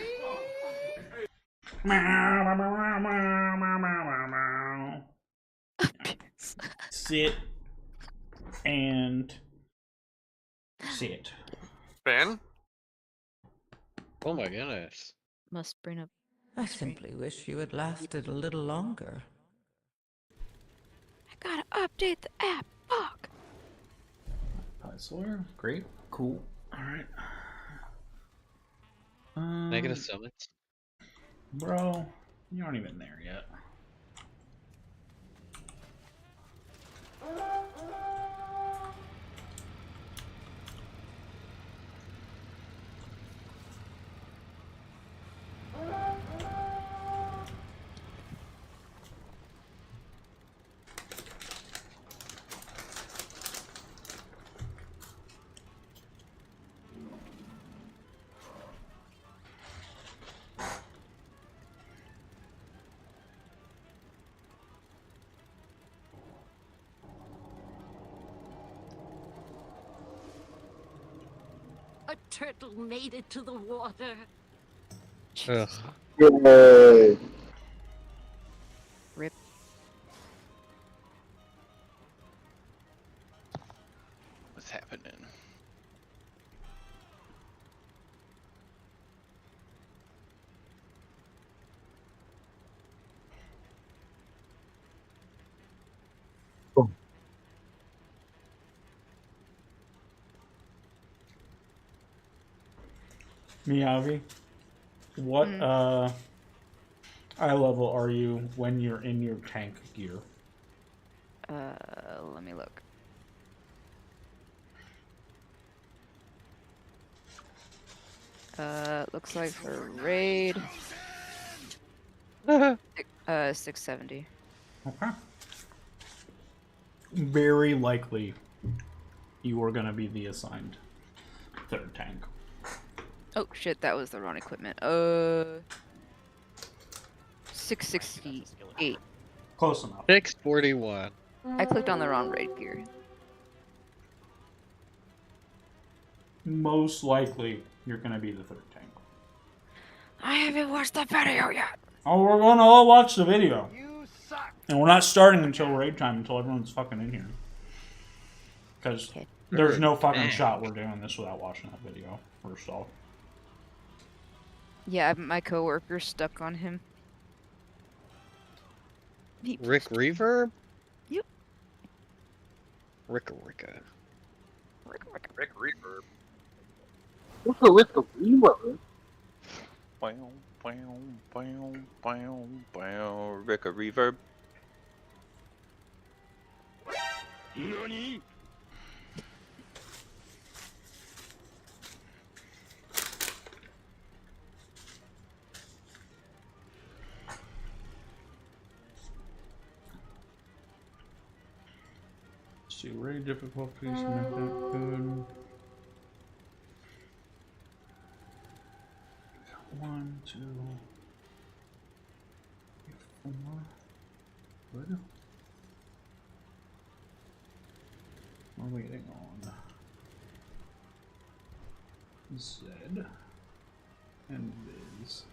Sit and sit. Ben? Oh my goodness. Must bring up. I simply wish you had lasted a little longer. I gotta update the app. Fuck. Hi, Sawyer. Great. Cool. Alright. Negative summons. Bro, you aren't even there yet. A turtle made it to the water. Ugh. Yay. Rip. What's happening? Miyavi, what eye level are you when you're in your tank gear? Let me look. Looks like for raid, 670. Okay. Very likely you are going to be the assigned third tank. Oh shit, that was the wrong equipment. 668. Close enough. 641. I clicked on the wrong raid gear. Most likely you're going to be the third tank. I haven't watched the video yet. Oh, we're going to all watch the video. And we're not starting until raid time, until everyone's fucking in here. Because there's no fucking shot we're doing this without watching that video, first off. Yeah, my coworker's stuck on him. Rick Reverb? Yep. Ricka. Rick Reverb. Rick Reverb. Rick a reverb. Nani? See, raid difficulties, not that good. 1, 2, 4. Good. We're waiting on Zed and Viz.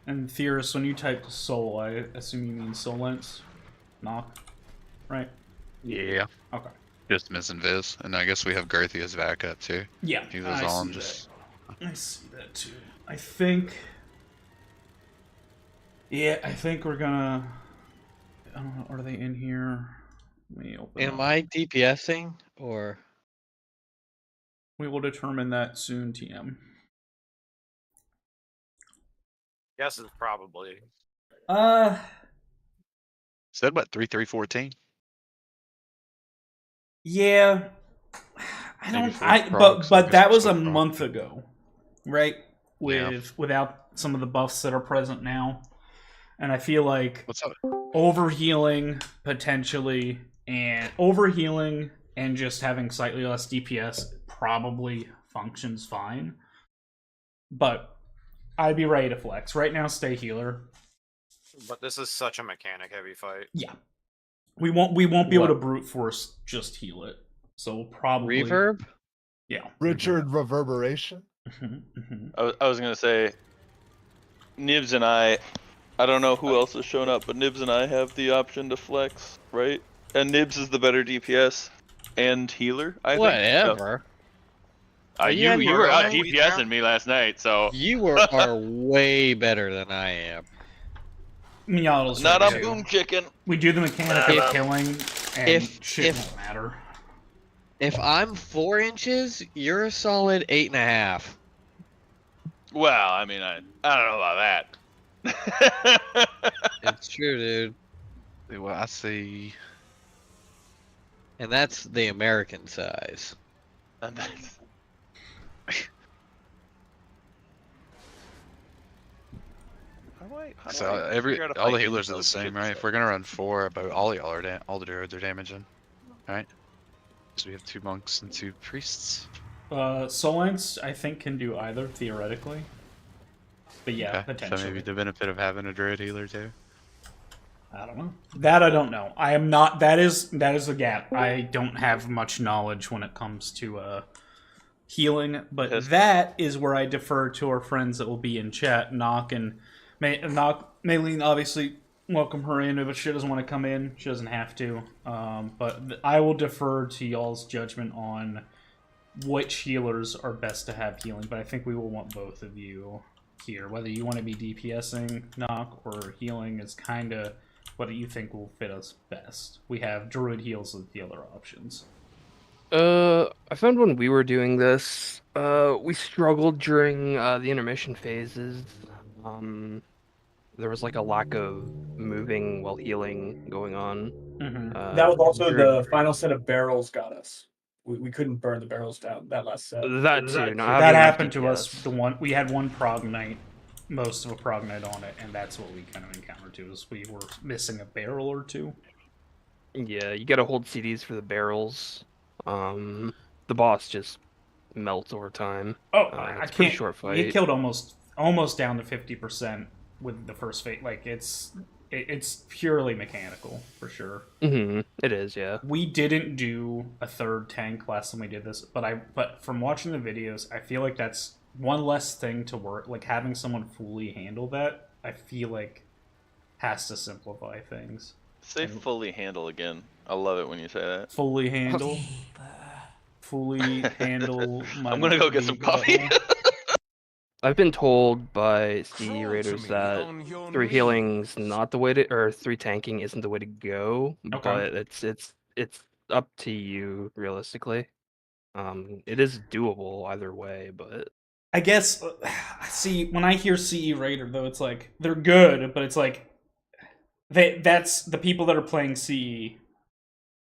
And Theorist, when you type soul, I assume you mean Solence? Knock? Right? Yeah. Okay. Just missing Viz, and I guess we have Girthy as backup too. Yeah, He was I on see just. I see that too. I think... Yeah, I think we're gonna... I don't know, are they in here? Let me open Am up. I DPSing or? We will determine that soon, TM. Yes, it's probably. Said what? 3-3-14. Yeah. I Maybe don't. for I Prog, so I but guess that it's was a for Prog. month ago, right? Yeah. Without some of the buffs that are present now, and I feel like What's up? overhealing potentially, and overhealing and just having slightly less DPS probably functions fine. But I'd be ready to flex right now. Stay healer. But this is such a mechanic-heavy fight. Yeah, we won't be able to brute force just heal it. So we'll probably Reverb. Yeah, Richard Reverberation. I was gonna say, Nibs and I don't know who else has shown up, but Nibs and I have the option to flex, right? And Nibs is the better DPS and healer, I think. Whatever. So. You were out DPSing me last night, so You are way better than I am. Miato's not right a too. boom chicken. We do the mechanic of killing, and shit won't matter. If I'm 4 inches, you're a solid 8.5. Well, I mean, I don't know about that. It's true, dude. Well, I see. And that's the American size. And that's... So all the healers are the same, right? If we're gonna run 4, about all y'all are all the druids are damaging, right? So we have 2 monks and 2 priests. Solence, I think, can do either theoretically. But yeah, Okay, so potentially. maybe the benefit of having a druid healer too. I don't know. That I don't know. I am not. That is a gap. I don't have much knowledge when it comes to healing, but that is where I defer to our friends that will be in chat. Knock and Maylene, obviously welcome her in, but she doesn't want to come in. She doesn't have to. But I will defer to y'all's judgment on which healers are best to have healing. But I think we will want both of you here. Whether you want to be DPSing, knock, or healing is kind of what you think will fit us best. We have druid heals as the other options. I found when we were doing this, we struggled during the intermission phases. There was like a lack of moving while healing going on. That was also the final set of barrels got us. We couldn't burn the barrels down that last set. That too. That happened to us. We had one prog night, most of a prog night on it, and that's what we kind of encountered too. Is we were missing a barrel or two. Yeah, you gotta hold CDs for the barrels. The boss just melts over time. Oh, it's a pretty short fight. He killed almost down to 50% with the first fate. Like it's purely mechanical for sure. It is, yeah. We didn't do a third tank last time we did this, but from watching the videos, I feel like that's one less thing to work. Like having someone fully handle that, I feel like has to simplify things. Say fully handle again. I love it when you say that. Fully handle. Fully handle. I'm gonna go get some coffee. I've been told by CE raiders that 3 healing's not the way to, or 3 tanking isn't the way to go. Okay. But it's up to you realistically. It is doable either way, but I guess see when I hear CE raider though, it's like they're good, but it's like that's the people that are playing CE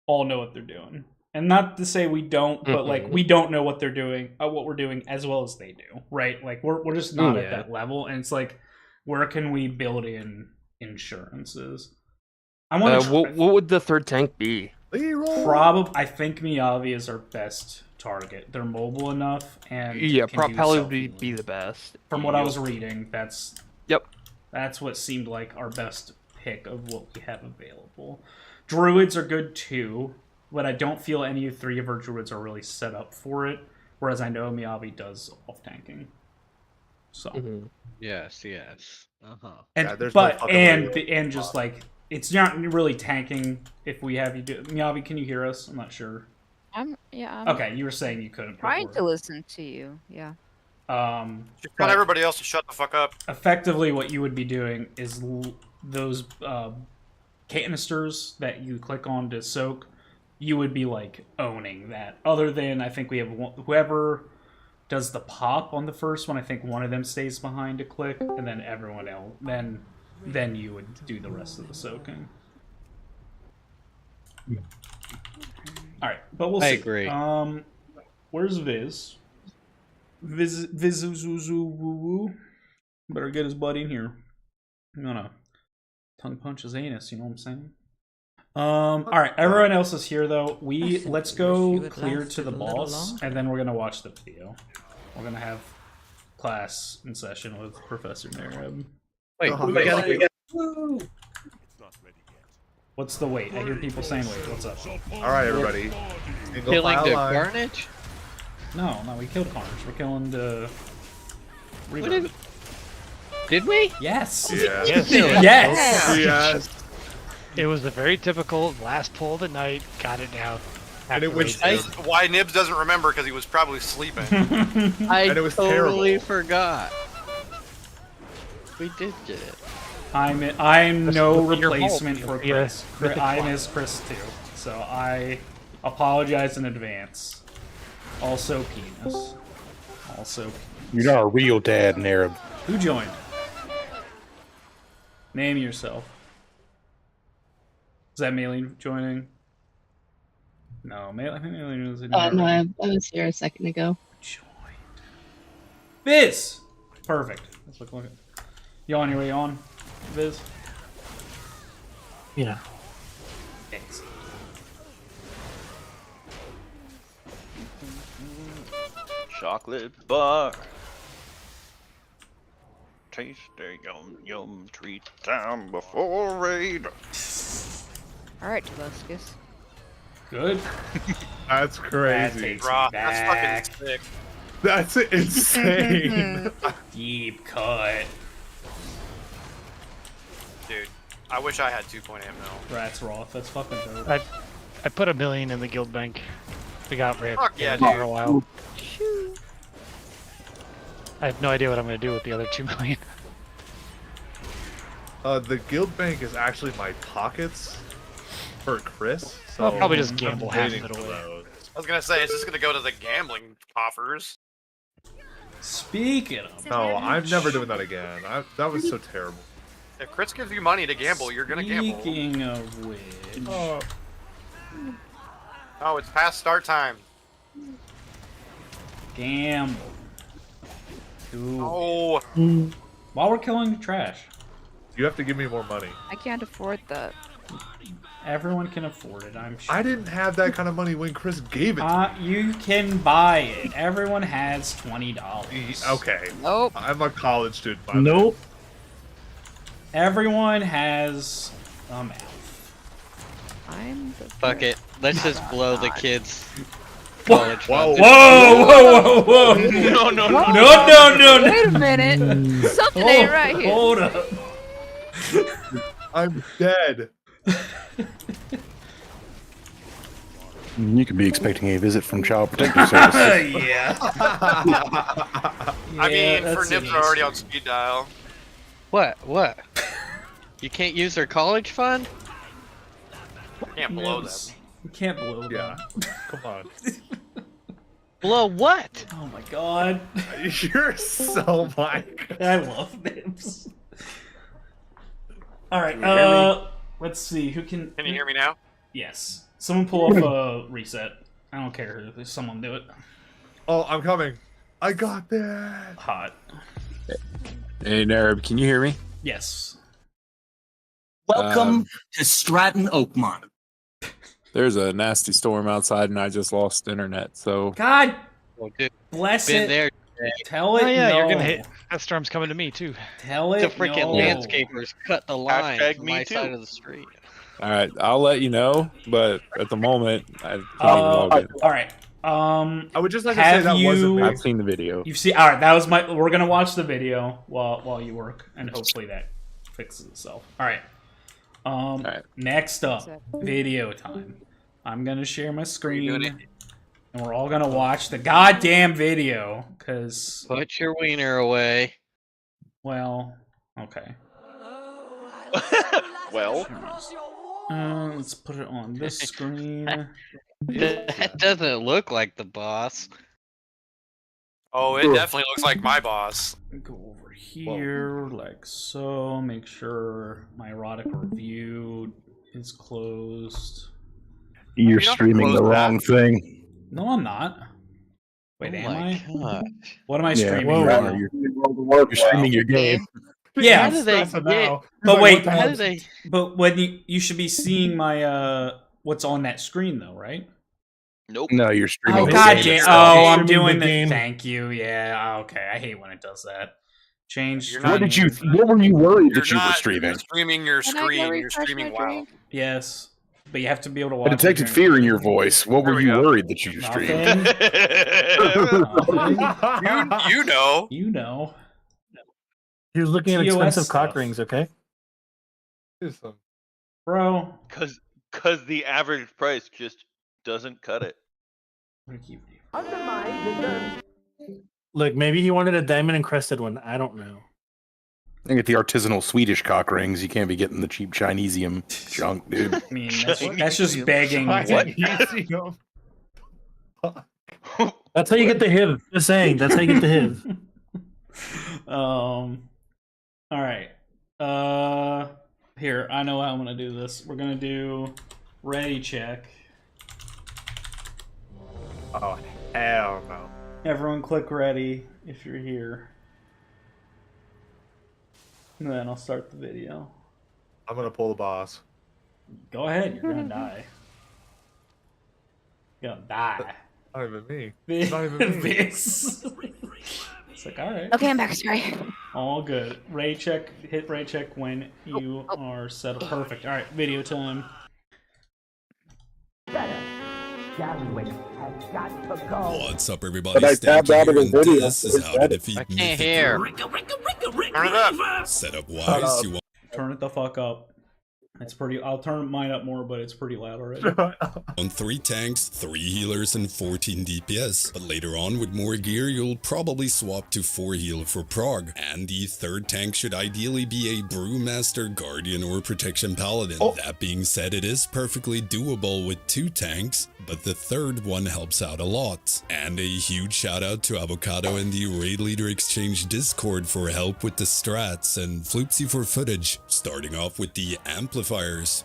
all know what they're doing. And not to say we don't, but like we don't know what they're doing, what we're doing as well as they do, right? Like we're just not at that level, and it's like where can we build in insurances? I want what would the third tank be? Probably, I think Miyavi is our best target. They're mobile enough, and yeah, probably would be the best. From what I was reading, that's what seemed like our best pick of what we have available. Druids are good too, but I don't feel any of 3 of our druids are really set up for it. Whereas I know Miyavi does off tanking. So yes. And just like it's not really tanking if we have you do. Miyavi, can you hear us? I'm not sure. Okay, you were saying you couldn't. Trying to listen to you. Yeah. Just want everybody else to shut the fuck up. Effectively, what you would be doing is those canisters that you click on to soak. You would be like owning that. Other than I think we have whoever does the pop on the first one. I think one of them stays behind to click, and then everyone else. Then you would do the rest of the soaking. All right, but we'll see. I agree. Where's Viz? Viz-woo-woo. Better get his buddy in here. I'm gonna tongue punch his anus. You know what I'm saying? All right, everyone else is here though. Let's go clear to the boss, and then we're gonna watch the video. We're gonna have class in session with Professor Narab. Wait, we gotta get. What's the wait? I hear people saying wait. What's up? All right, everybody. Killing the Carnage? No, we killed Carnage. We're killing the. Did we? Yes. Yeah. Yes. It was a very typical last pull of the night. Got it now. And it was why Nibs doesn't remember because he was probably sleeping. I and it was totally terrible. forgot. We did get it. I'm no replacement for Chris. I miss Chris too, so I apologize in advance. Also penis. You're not a real dad, Narab. Who joined? Name yourself. Is that Maylene joining? No, I think Maylene was in no, I was here a second ago. Viz! Perfect. Let's look at it. You on your way on, Viz? Yeah. Thanks. Chocolate bar. tasty yum yum treat time before raid. Alright, Tobuscus. Good. That's crazy. That's fucking sick. That's insane. Deep cut. Dude, I wish I had 2.8 mil. Rats Roth. That's fucking dope. I put $1 million in the guild bank. We got rid Fuck yeah, for dude. a while. I have no idea what I'm gonna do with the other 2 million. The guild bank is actually my pockets for Chris. So I'll probably just gamble I'm half waiting of it for away. those. I was gonna say, it's just gonna go to the gambling coffers. Speaking of, No, I'm never doing that again. That was so terrible. If Chris gives you money to gamble, you're gonna gamble. Speaking of which, Oh, it's past start time. gamble. Ooh. Oh. While we're killing trash, You have to give me more money. I can't afford that. everyone can afford it. I'm sure. I didn't have that kind of money when Chris gave it to me. You can buy it. Everyone has $20. Okay. Nope. I'm a college student. By the way. Nope. Everyone has a mouth. I'm the Fuck it. Let's just blow the kids. Whoa, College whoa, fund. whoa, whoa, whoa! No, no, no, no. Wait a minute. Something ain't right here. Hold up. I'm dead. You could be expecting a visit from Child Protective Services. Yeah. I mean, for that's Nips an are already easy on speed dial. What? You can't use their college fund? Can't blow them. Nibs. You can't blow them. Yeah. Come on. Blow what? Oh my god. You're so Mike. I love Nibs. Alright, Can you hear me? let's see. Who can... Can you hear me now? Yes. Someone pull off a reset. I don't care who. Someone do it. Oh, I'm coming. I got that. Hot. Hey, Narab, can you hear me? Yes. Welcome to Stratton Oakmont. There's a nasty storm outside, and I just lost internet. So God Well, dude, bless been it. there. Tell it Oh yeah, no. you're gonna hit. That storm's coming to me too. Tell The it freaking no. landscapers cut the line Hashtag from me my too. side of the street. all right, I'll let you know. But at the moment, I can't even log in. Alright. I would just like to say Have that wasn't me. I've seen the video. You've seen... Alright, that was my... We're gonna watch the video while you work, and hopefully that fixes itself. Alright. Next up, video time. I'm gonna share my screen, and we're all gonna watch the goddamn video, because... Put your wiener away. Well, okay. Well, Let's put it on this screen. That doesn't look like the boss. Oh, it definitely looks like my boss. Go over here, like so. Make sure my erotic review is closed. You're streaming the wrong thing. No, I'm not. Wait, am I? God. What am I Yeah, streaming? you right are. now? You're streaming your game. Yeah. How do they get? But wait, How do they? but when you should be seeing my what's on that screen though, right? nope. No, you're streaming. Oh the god game damn! itself. Oh, I'm Streaming doing the the. game. Thank you. Yeah. Okay. I hate when it does that. Change. You're What not- did you? What were you worried You're that you were not streaming? streaming your Can I go screen. You're refresh streaming my WoW. drink? Yes, but you have to be able to I watch. detected it fear in your voice. What There were we you go. worried that you streamed? Nothing. You know. You know. He was looking at TOS expensive stuff. cock rings, okay? Bro. Cause the average price just doesn't cut it. Look, maybe he wanted a diamond encrusted one. I don't know. I get the artisanal Swedish cock rings. You can't be getting the cheap Chinesium junk, dude. I mean, that's just begging. What? That's how you get the HIV. Just saying. That's how you get the HIV. All right. Here, I know how I'm gonna do this. We're gonna do ready check. Oh hell no! Everyone, click ready if you're here. And then I'll start the video. I'm gonna pull the boss. Go ahead. You're gonna die. You're gonna die. Not even me. Not even me. This. It's like, all right. Okay, I'm back. Sorry. All good. Ray check. Hit ray check when you are set up. Perfect. All right. Video time. What's up, everybody? But I tabbed out of the and video. this is how to defeat I can't Mythic. hear. Setup wise, you want Turn it the fuck up. It's pretty. I'll turn mine up more, but it's pretty loud already. on 3 tanks, 3 healers, and 14 DPS. But later on, with more gear, you'll probably swap to 4 heal for Prog. And the 3rd tank should ideally be a Brewmaster, Guardian, or Protection Paladin. That being said, it is perfectly doable with 2 tanks, but the 3rd one helps out a lot. And a huge shout out to Avocado and the Raid Leader Exchange Discord for help with the strats, and Floopsy for footage. Starting off with the amplifiers.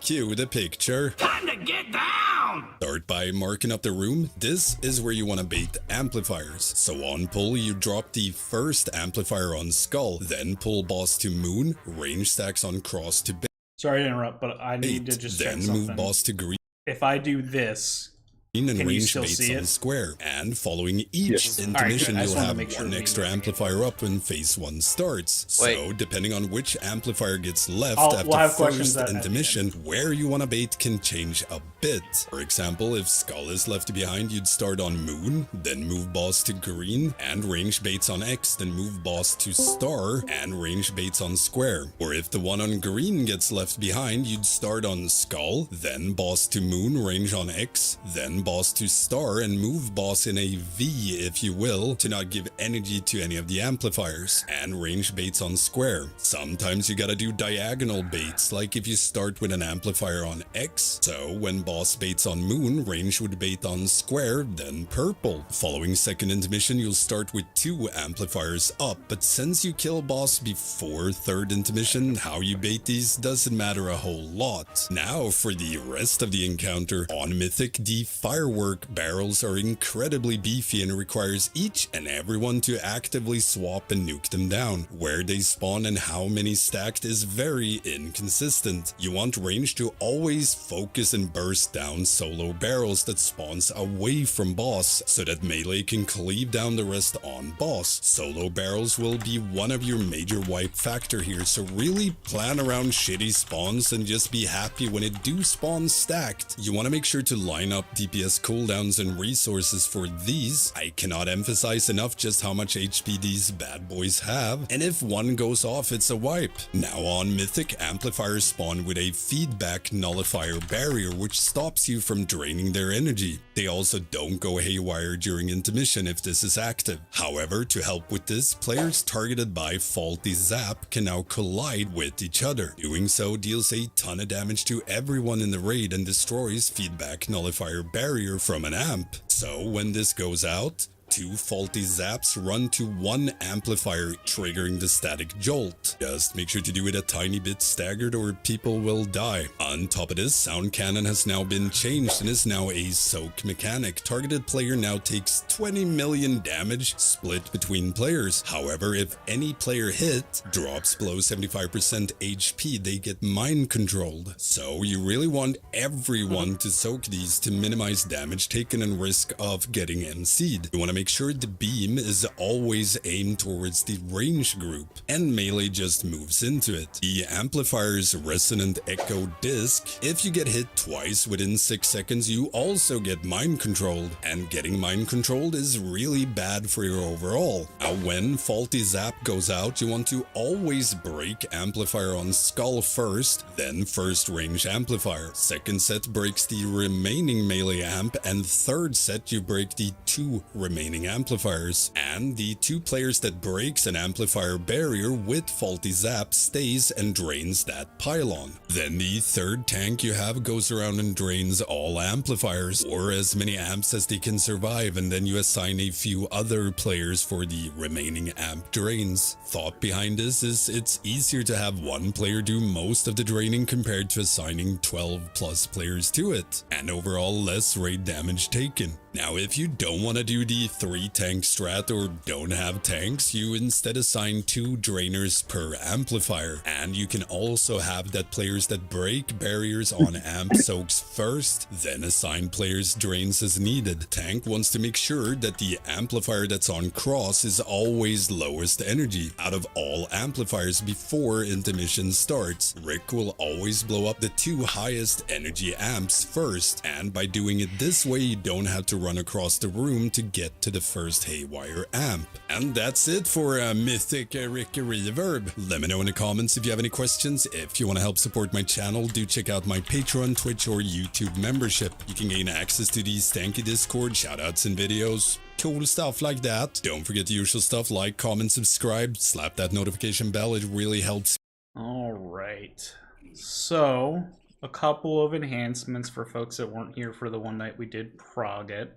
Cue the picture. Time to get down! Start by marking up the room. This is where you want to bait amplifiers. So on pull, you drop the first amplifier on skull, then pull boss to moon, range stacks on cross to bait. Sorry to interrupt, but I need to just check Then something. move boss to green. If I do this, And can you range still baits see on it? square. And following each intermission, Alright, good. I just you'll wanted to have make sure one we extra were amplifier up when phase 1 starts. So depending on which amplifier gets left we'll after have questions first at the intermission, where you want to bait can change a bit. For example, if skull is left behind, you'd start on moon, then move boss to green, and range baits on X, then move boss to star, and range baits on square. Or if the one on green gets left behind, you'd start on skull, then boss to moon, range on X, then boss to star, and move boss in a V, if you will, to not give energy to any of the amplifiers, and range baits on square. Sometimes you gotta do diagonal baits, like if you start with an amplifier on X, so when boss baits on moon, range would bait on square, then purple. Following second intermission, you'll start with 2 amplifiers up, but since you kill boss before 3rd intermission, how you bait these doesn't matter a whole lot. Now for the rest of the encounter, on Mythic, the firework barrels are incredibly beefy and requires each and everyone to actively swap and nuke them down. Where they spawn and how many stacked is very inconsistent. You want range to always focus and burst down solo barrels that spawns away from boss, so that melee can cleave down the rest on boss. Solo barrels will be one of your major wipe factor here, so really plan around shitty spawns and just be happy when it do spawn stacked. You want to make sure to line up DPS cooldowns and resources for these. I cannot emphasize enough just how much HP these bad boys have, and if one goes off, it's a wipe. Now on Mythic, amplifiers spawn with a feedback nullifier barrier which stops you from draining their energy. They also don't go haywire during intermission if this is active. However, to help with this, players targeted by faulty zap can now collide with each other. Doing so deals a ton of damage to everyone in the raid and destroys feedback nullifier barrier from an amp. So when this goes out, 2 faulty zaps run to 1 amplifier, triggering the static jolt. Just make sure to do it a tiny bit staggered or people will die. On top of this, sound cannon has now been changed and is now a soak mechanic. Targeted player now takes 20 million damage split between players. However, if any player hit drops below 75% HP, they get mind controlled. So you really want everyone to soak these to minimize damage taken and risk of getting MC'd. You want to make sure the beam is always aimed towards the range group, and melee just moves into it. The amplifier's resonant echo disc, if you get hit twice within 6 seconds, you also get mind controlled, and getting mind controlled is really bad for your overall. Now when faulty zap goes out, you want to always break amplifier on skull first, then first range amplifier. Second set breaks the remaining melee amp, and 3rd set you break the 2 remaining amplifiers, and the 2 players that breaks an amplifier barrier with faulty zap stays and drains that pylon. Then the 3rd tank you have goes around and drains all amplifiers, or as many amps as they can survive, and then you assign a few other players for the remaining amp drains. Thought behind this is it's easier to have one player do most of the draining compared to assigning 12 plus players to it, and overall less raid damage taken. Now, if you don't want to do the 3 tank strat or don't have tanks, you instead assign 2 drainers per amplifier. And you can also have that players that break barriers on amp soaks first, then assign players drains as needed. Tank wants to make sure that the amplifier that's on cross is always lowest energy out of all amplifiers before intermission starts. Rick will always blow up the 2 highest energy amps first, and by doing it this way you don't have to run across the room to get to the first haywire amp. And that's it for Mythic Rick Reverb. Let me know in the comments if you have any questions. If you want to help support my channel, do check out my Patreon, Twitch, or YouTube membership. You can gain access to these stanky Discord shoutouts and videos. Cool stuff like that. Don't forget the usual stuff like, comment, subscribe, slap that notification bell, it really helps. Alright, so a couple of enhancements for folks that weren't here for the one night we did Prog it,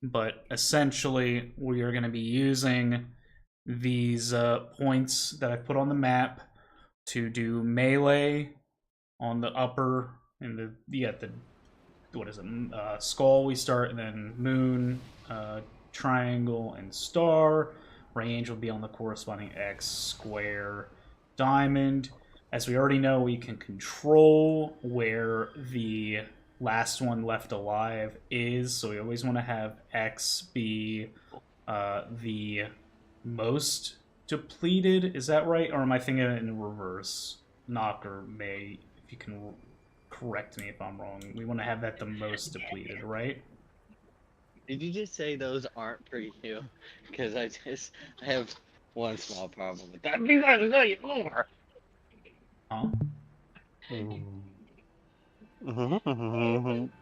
but essentially we are going to be using these points that I put on the map to do melee on the upper and the what is it, skull we start, and then moon, triangle, and star. Range will be on the corresponding X, square, diamond. As we already know, we can control where the last one left alive is, so we always want to have X be the most depleted. Is that right? Or am I thinking it in reverse? Knocker may, if you can correct me if I'm wrong. We want to have that the most depleted, right? Did you just say those aren't for you? Because I have one small problem with that. You gotta know you more. Huh?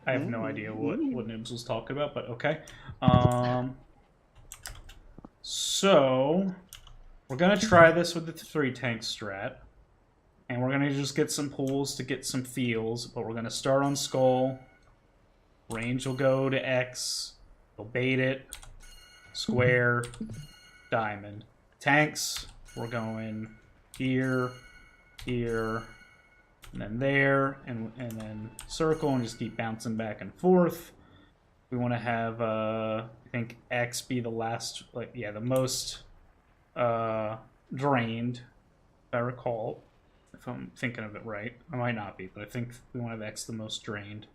I have no idea what Nibs was talking about, but okay. So we're gonna try this with the 3 tank strat, and we're gonna just get some pulls to get some feels. But we're gonna start on skull. Range will go to X. We'll bait it. Square, diamond. Tanks, we're going here, here, and then there, and then circle, and just keep bouncing back and forth. We want to have, I think, X be the last, like, yeah, the most drained, if I recall, if I'm thinking of it right. I might not be, but I think we want to have X the most drained.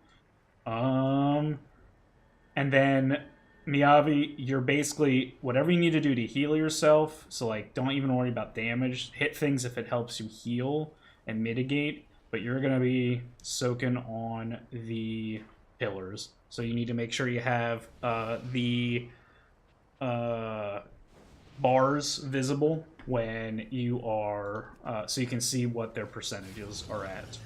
And then Miyavi, you're basically whatever you need to do to heal yourself. So like, don't even worry about damage. Hit things if it helps you heal and mitigate. But you're gonna be soaking on the pillars. So you need to make sure you have the bars visible when you are, so you can see what their percentages are at.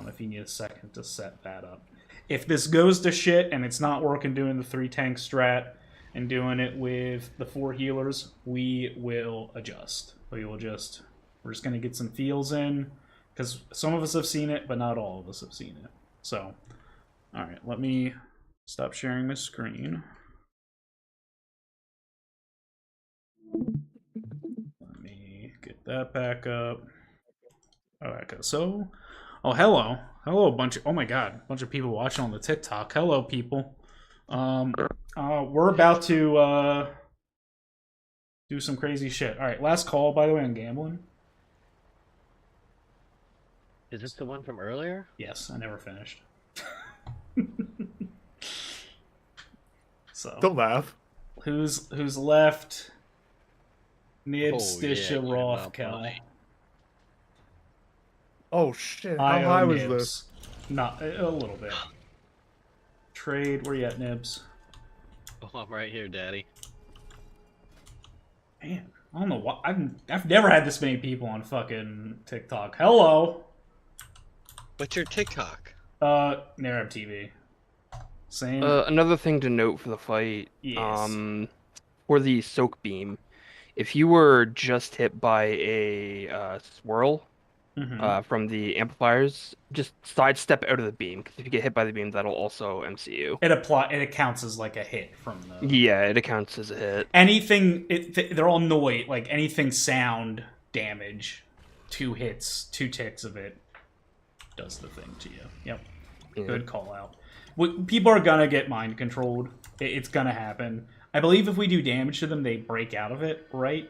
If you need a second to set that up. If this goes to shit and it's not working doing the 3 tank strat and doing it with the 4 healers, we will adjust. We're just going to get some feels in, because some of us have seen it, but not all of us have seen it. So, alright, let me stop sharing my screen. Let me get that back up. Alright, so... Oh, hello. Hello, oh my god, a bunch of people watching on the TikTok. Hello, people. We're about to do some crazy shit. Alright, last call, by the way, on gambling. Is this the one from earlier? Yes, I never finished. So don't laugh. Who's left? Nibs, Oh, yeah, Stisha, you're Roth, not Kel. funny. Oh shit! How high was this? Not a little bit. Trade, where you at, Nibs? Oh, I'm right here, Daddy. Man, I don't know why. I've never had this many people on fucking TikTok. Hello. What's your TikTok? Narab TV. Same. Another thing to note for the fight. Yes. For the soak beam, if you were just hit by a swirl. From the amplifiers, just sidestep out of the beam, because if you get hit by the beam, that'll also MCU. It counts as like a hit from the... Yeah, it counts as a hit. Anything, they're all noise, like anything sound damage, 2 hits, 2 ticks of it does the thing to you. Yep. Yeah. Good call out. People are gonna get mind controlled. It's gonna happen. I believe if we do damage to them, they break out of it, right?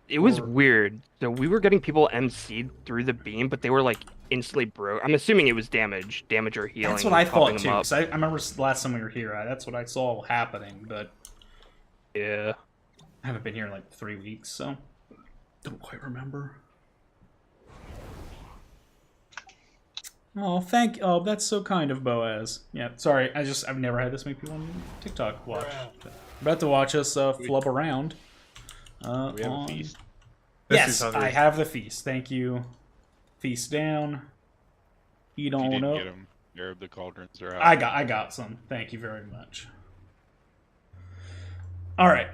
It was weird. So we were getting people MC'd through the beam, but they were like instantly broke. I'm assuming it was damage or healing. That's what I thought popping too. them up. 'Cause I remember last time we were here, that's what I saw happening. But yeah, I haven't been here in like 3 weeks, so don't quite remember. Oh, oh, that's so kind of Boaz. Yeah, sorry, I've never had this many people on TikTok watch. About to watch us flub around. We have a feast. Yes, I have the feast. Thank you. Feast down. You don't If you didn't know. get 'em, Arab, the cauldrons are out. I got some. Thank you very much. All right.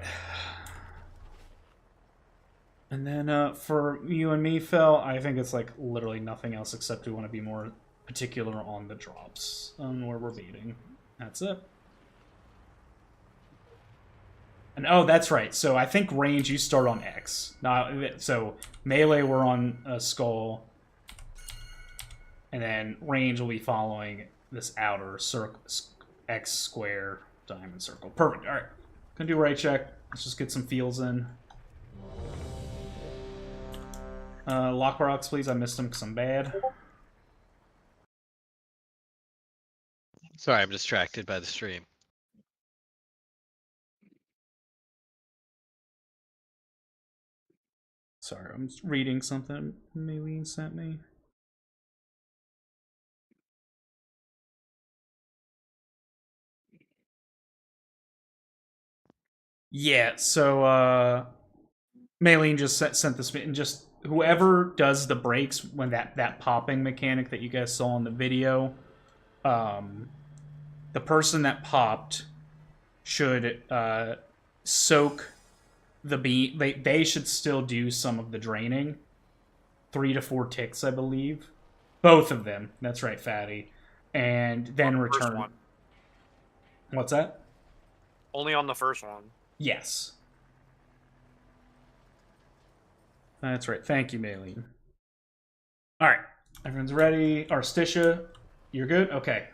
And then for you and me, Phil, I think it's like literally nothing else except we want to be more particular on the drops on where we're beating. That's it. And oh, that's right. So I think range you start on X. So melee we're on a skull, and then range will be following this outer circle, X square diamond circle. Perfect. All right, gonna do a right check. Let's just get some feels in. Lock rocks, please. I missed them because I'm bad. Sorry, I'm distracted by the stream. Sorry, I'm just reading something Maylene sent me. Yeah, so Maylene just sent this, and just whoever does the breaks when that popping mechanic that you guys saw in the video, the person that popped should soak the beam. They should still do some of the draining. 3 to 4 ticks, I believe. Both of them. That's right, Fatty. And then On the return. first one. What's that? Only on the first one. Yes. That's right. Thank you, Maylene. All right. Everyone's ready. Arstisha, you're good? Okay.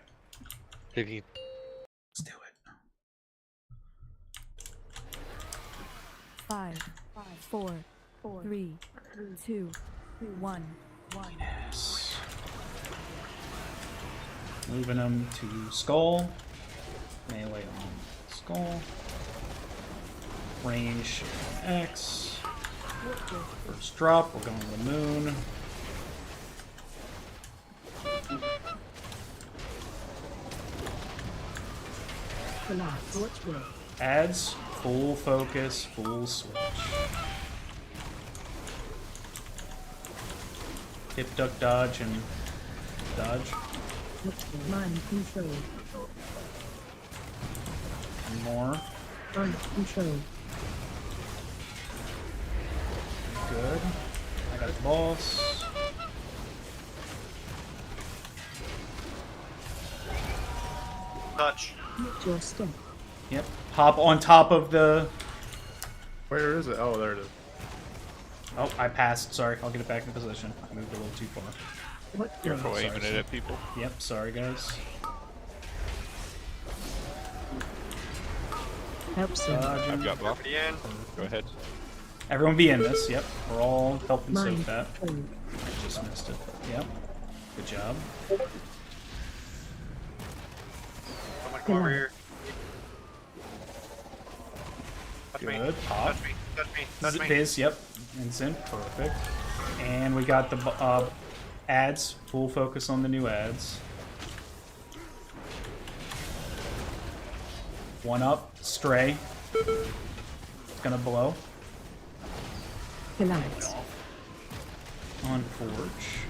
Let's do it. 5, 4, 3, 2, 1. Yes. Moving them to skull. Melee on skull. Range X. First drop, we're going to the moon. Adds, full focus, full switch. Hip, duck, dodge, and dodge. Mind control. One more. Mind control. Good. I got a boss. Touch. Your step. Yep. Hop on top of the... Where is it? Oh, there it is. Oh, I passed. Sorry, I'll get it back in position. I moved a little too far. Careful aiming it at people. Yep, sorry guys. Helps I've got buff. Go ahead. Everyone be in this. Yep, we're all helping Mine. soak that. I just missed it. Yep. Good job. Someone come over here. Touch me. Good. Pop. Touch me. Touch me. Touch me. Biz, yep. Instant. Perfect. And we got the ads. Full focus on the new ads. One up. Stray. It's gonna blow. Relax. On Forge.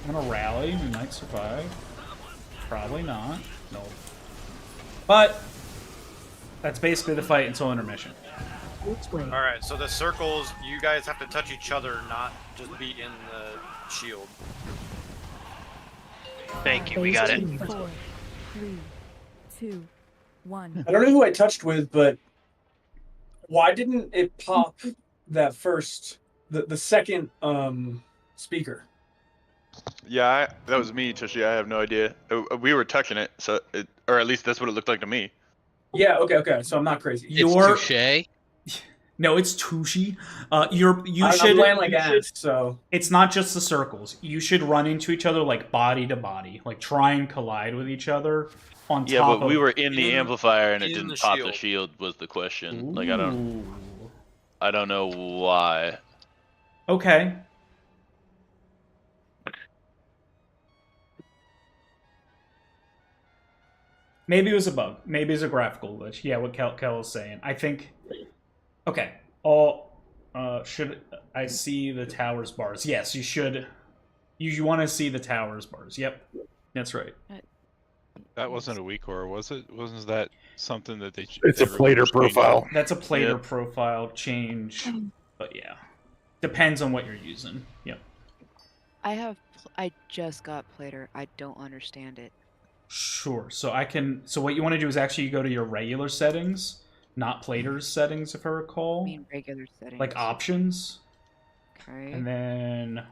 I'm gonna rally. We might survive. Probably not. Nope. But that's basically the fight until intermission. Alright, so the circles, you guys have to touch each other, not just be in the shield. Thank you, we got it. 4, 3, 2, 1. I don't know who I touched with, but why didn't it pop that first, the second speaker? Yeah, that was me, Tushy. I have no idea. We were touching it, so Or at least that's what it looked like to me. Yeah. Okay. So I'm not crazy. It's touche. No, it's Tushy. I'm playing like ass, so it's not just the circles. You should run into each other like body to body, like try and collide with each other on Yeah, top. but we of... were in the amplifier and it in didn't the pop shield. the shield. Was the question? Ooh. Like I don't know why. Okay. Maybe it was a bug. Maybe it's a graphical glitch. Yeah, what Kel is saying. I think. Okay. Should I see the towers bars? Yes, you should. You want to see the towers bars. Yep, that's right. That wasn't a weak core, was it? Wasn't that something that they? It's a plater profile. That's a plater profile change. But yeah, depends on what you're using. Yep. I just got plater. I don't understand it. Sure. So what you want to do is actually go to your regular settings, not plater's settings, if I recall. I mean regular settings. Like options. Okay. And then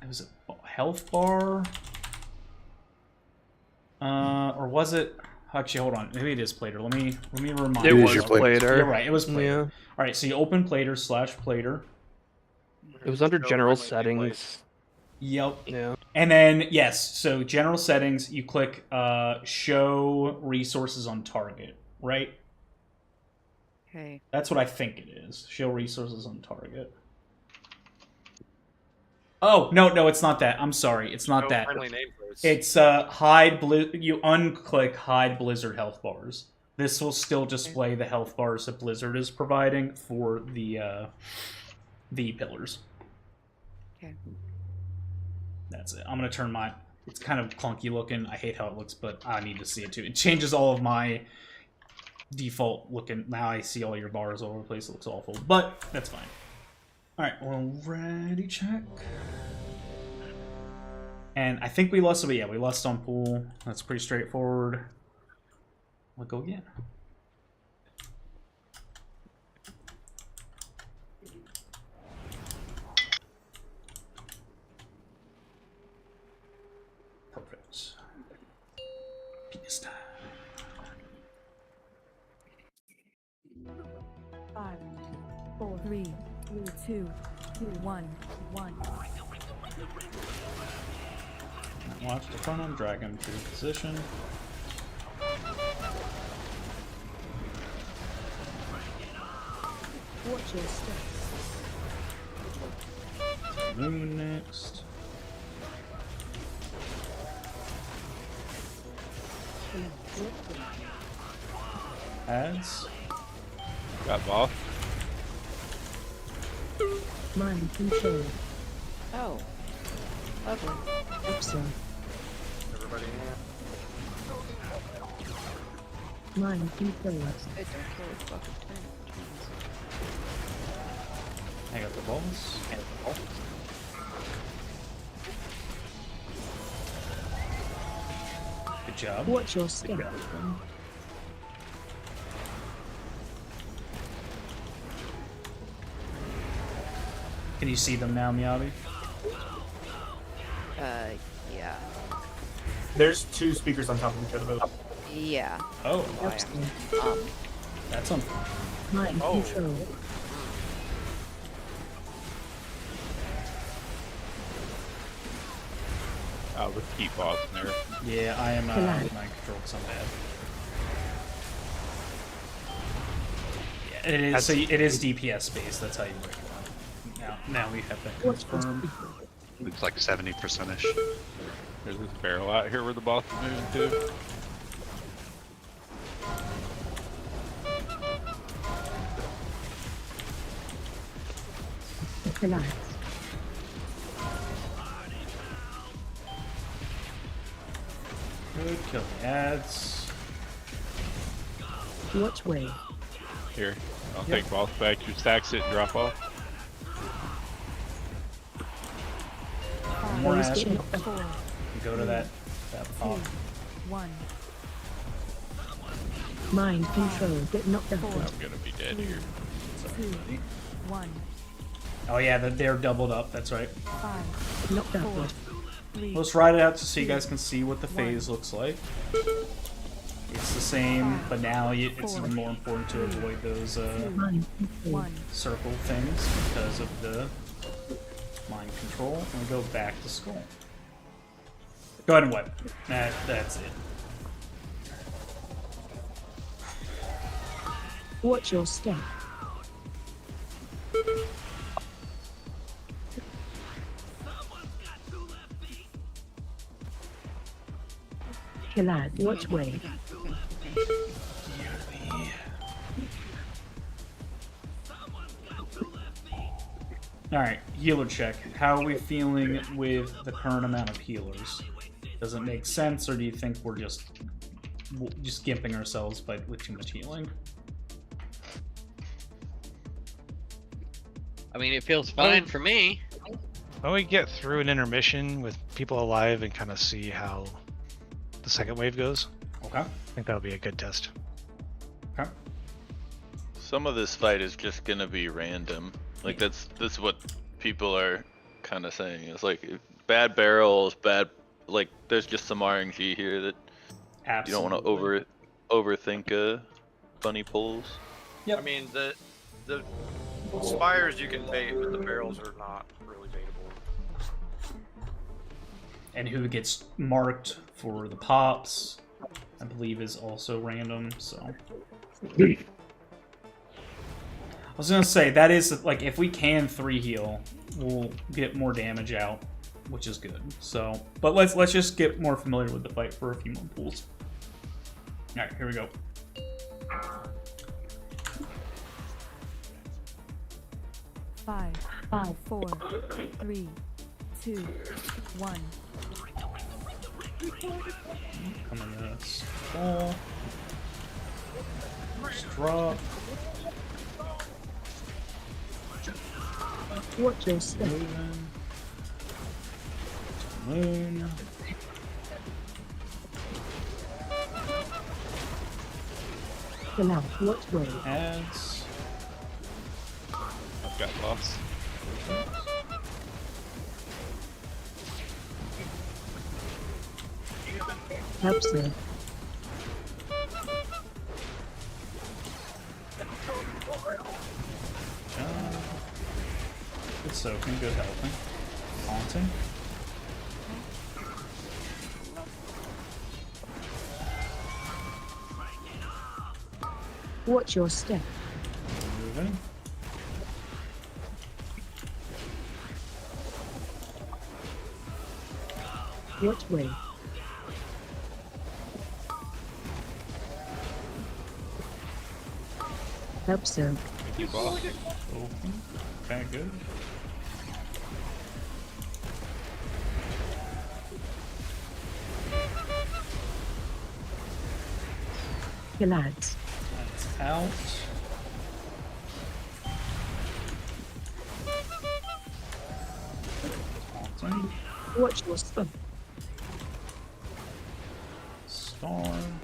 it was a health bar. Or was it? Actually, hold on. Maybe it is plater. Let me remind you. It was plater. You're right. It was plater. Yeah. All right. So you open plater/plater. It was under general settings. Yep. Yeah. And then yes. So general settings. You click show resources on target. Right. Okay. That's what I think it is. Show resources on target. Oh no, it's not that. I'm sorry, it's not that. It's hide. You unclick hide Blizzard health bars. This will still display the health bars that Blizzard is providing for the pillars. Okay. That's it. I'm gonna turn my. It's kind of clunky looking. I hate how it looks, but I need to see it too. It changes all of my default looking. Now I see all your bars all over the place. It looks awful, but that's fine. Alright, well, ready check. And I think we lost, but yeah, we lost on pool. That's pretty straightforward. We'll go again. Perfect. Penis time. 5, 4, 3, 2, 1. Watch the front end, drag him to position. Watch your step. Moon next. Ads. Got ball. Mind control. Oh. Lovely. Excellent. Everybody in here. Mind control. Good, don't kill his fucking turn. I got the balls. And the ball. Good job. Watch your step. Can you see them now, Miyabi? Yeah. There's two speakers on top of each other. Yeah. Oh. I That's on. Mind control. Let's keep boss there. Yeah, I am mind control because I'm bad. Yeah, it is. So it is DPS based. That's how you break it down. Now we have that confirmed. It's like 70%ish. There's this barrel out here where the boss is moving to. Relax. Good. Kill the ads. Watch way. Here, I'll take boss back. You stacks it and drop off. One more ad. Four, Go to that pop. 1. Mind control. Get knocked out. I'm gonna be dead here. 2, 1. Oh yeah, they're doubled up. That's right. 5. Knocked out. 3. Let's ride it out so you guys can see what the phase looks like. It's the same, but now it's even more important to avoid those circle things because of the mind control. And we go back to Skull. Go ahead and wipe. That's it. Watch your step. Killad, watch way. Alright, healer check. How are we feeling with the current amount of healers? Does it make sense, or do you think we're just gimping ourselves with too much healing? I mean, it feels fine for me. Why don't we get through an intermission with people alive and kind of see how the second wave goes? Okay. I think that'll be a good test. Okay. Some of this fight is just gonna be random. Like that's what people are kind of saying. It's like bad barrels, bad. Like there's just some RNG here that you don't want to overthink funny pulls. I mean the spires you can bait, but the barrels are not really baitable. And who gets marked for the pops, I believe, is also random, so. I was gonna say, that is, like, if we can 3 heal, we'll get more damage out, which is good. So, but let's just get more familiar with the fight for a few more pulls. Alright, here we go. Five, 4, 3, 2, 1. Coming in a skull. Drop. Watch your step. Moon. Killad, watch way. Adds. I've got lost. Helps there. Good soaking, good helping. Haunting. Watch your step. Moving. Watch way. Help so. Thank you, boss. Okay, good. Killad. That's out. Haunting. Watch your step. Storm.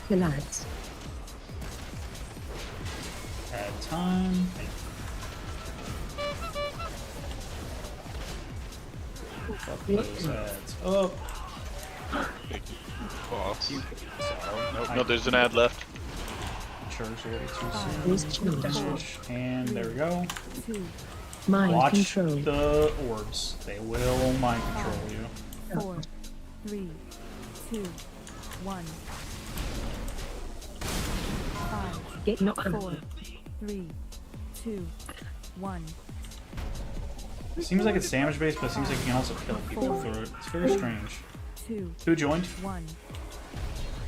Killad. Add time. Fuck those ads up. Boss. No, there's an ad left. Charge ready to and there we go. Mind Watch control. the orbs. They will mind control you. 4, 3, 2, 1. 5. Get knocked 4, 3, 2, 1. It seems like it's damage based, but it seems like you can also kill people through it. It's very strange. 2. Who joined? 1.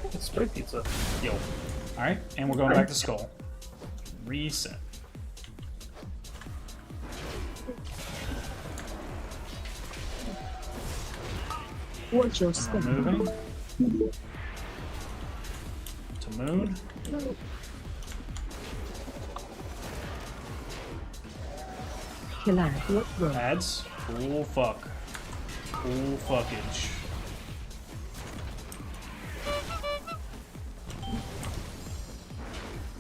It's straight pizza. Yo. Alright, and we're going back to Skull. Reset. Watch your step. Moving. To moon. Killad, watch way. Ads. Cool fuck. Cool fuckage.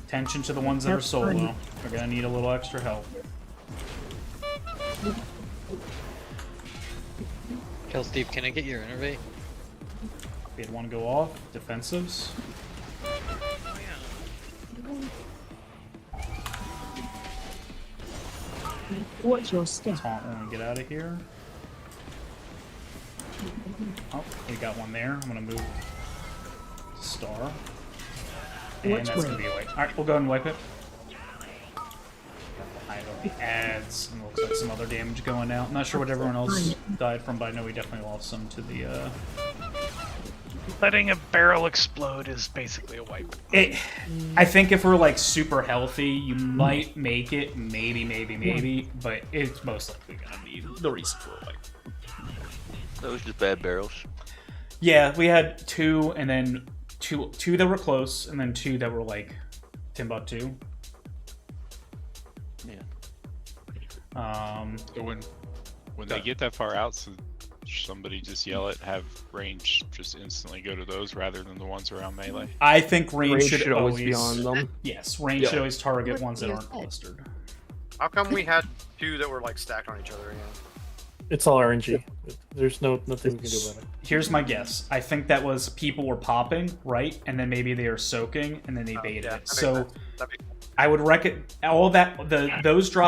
Attention to the ones that are solo. They're gonna need a little extra help. Kill Steve, can I get your innervate? Did one go off? Defensives. Watch your step. Taunt when we get out of here. Oh, we got one there. I'm gonna move star. And Which that's way? gonna be a wipe. Alright, we'll go ahead and wipe it. I have the ads, and looks like some other damage going out. I'm not sure what everyone else died from, but I know we definitely lost some to the Letting a barrel explode is basically a wipe. I think if we're like super healthy, you might make it, maybe, but it's most likely gonna be the reason for a wipe. That was just bad barrels. Yeah, we had two, and then two that were close, and then two that were like Timbuktu. Yeah. So when they get that far out, so somebody just yell it, have range just instantly go to those rather than the ones around melee. I think range should always be on them. Yes, range should always target ones that aren't clustered. How come we had two that were like stacked on each other again? It's all RNG. There's nothing we can do about it. Here's my guess. I think that was people were popping, right? And then maybe they are soaking, and then they baited it. So I would reckon all that those drop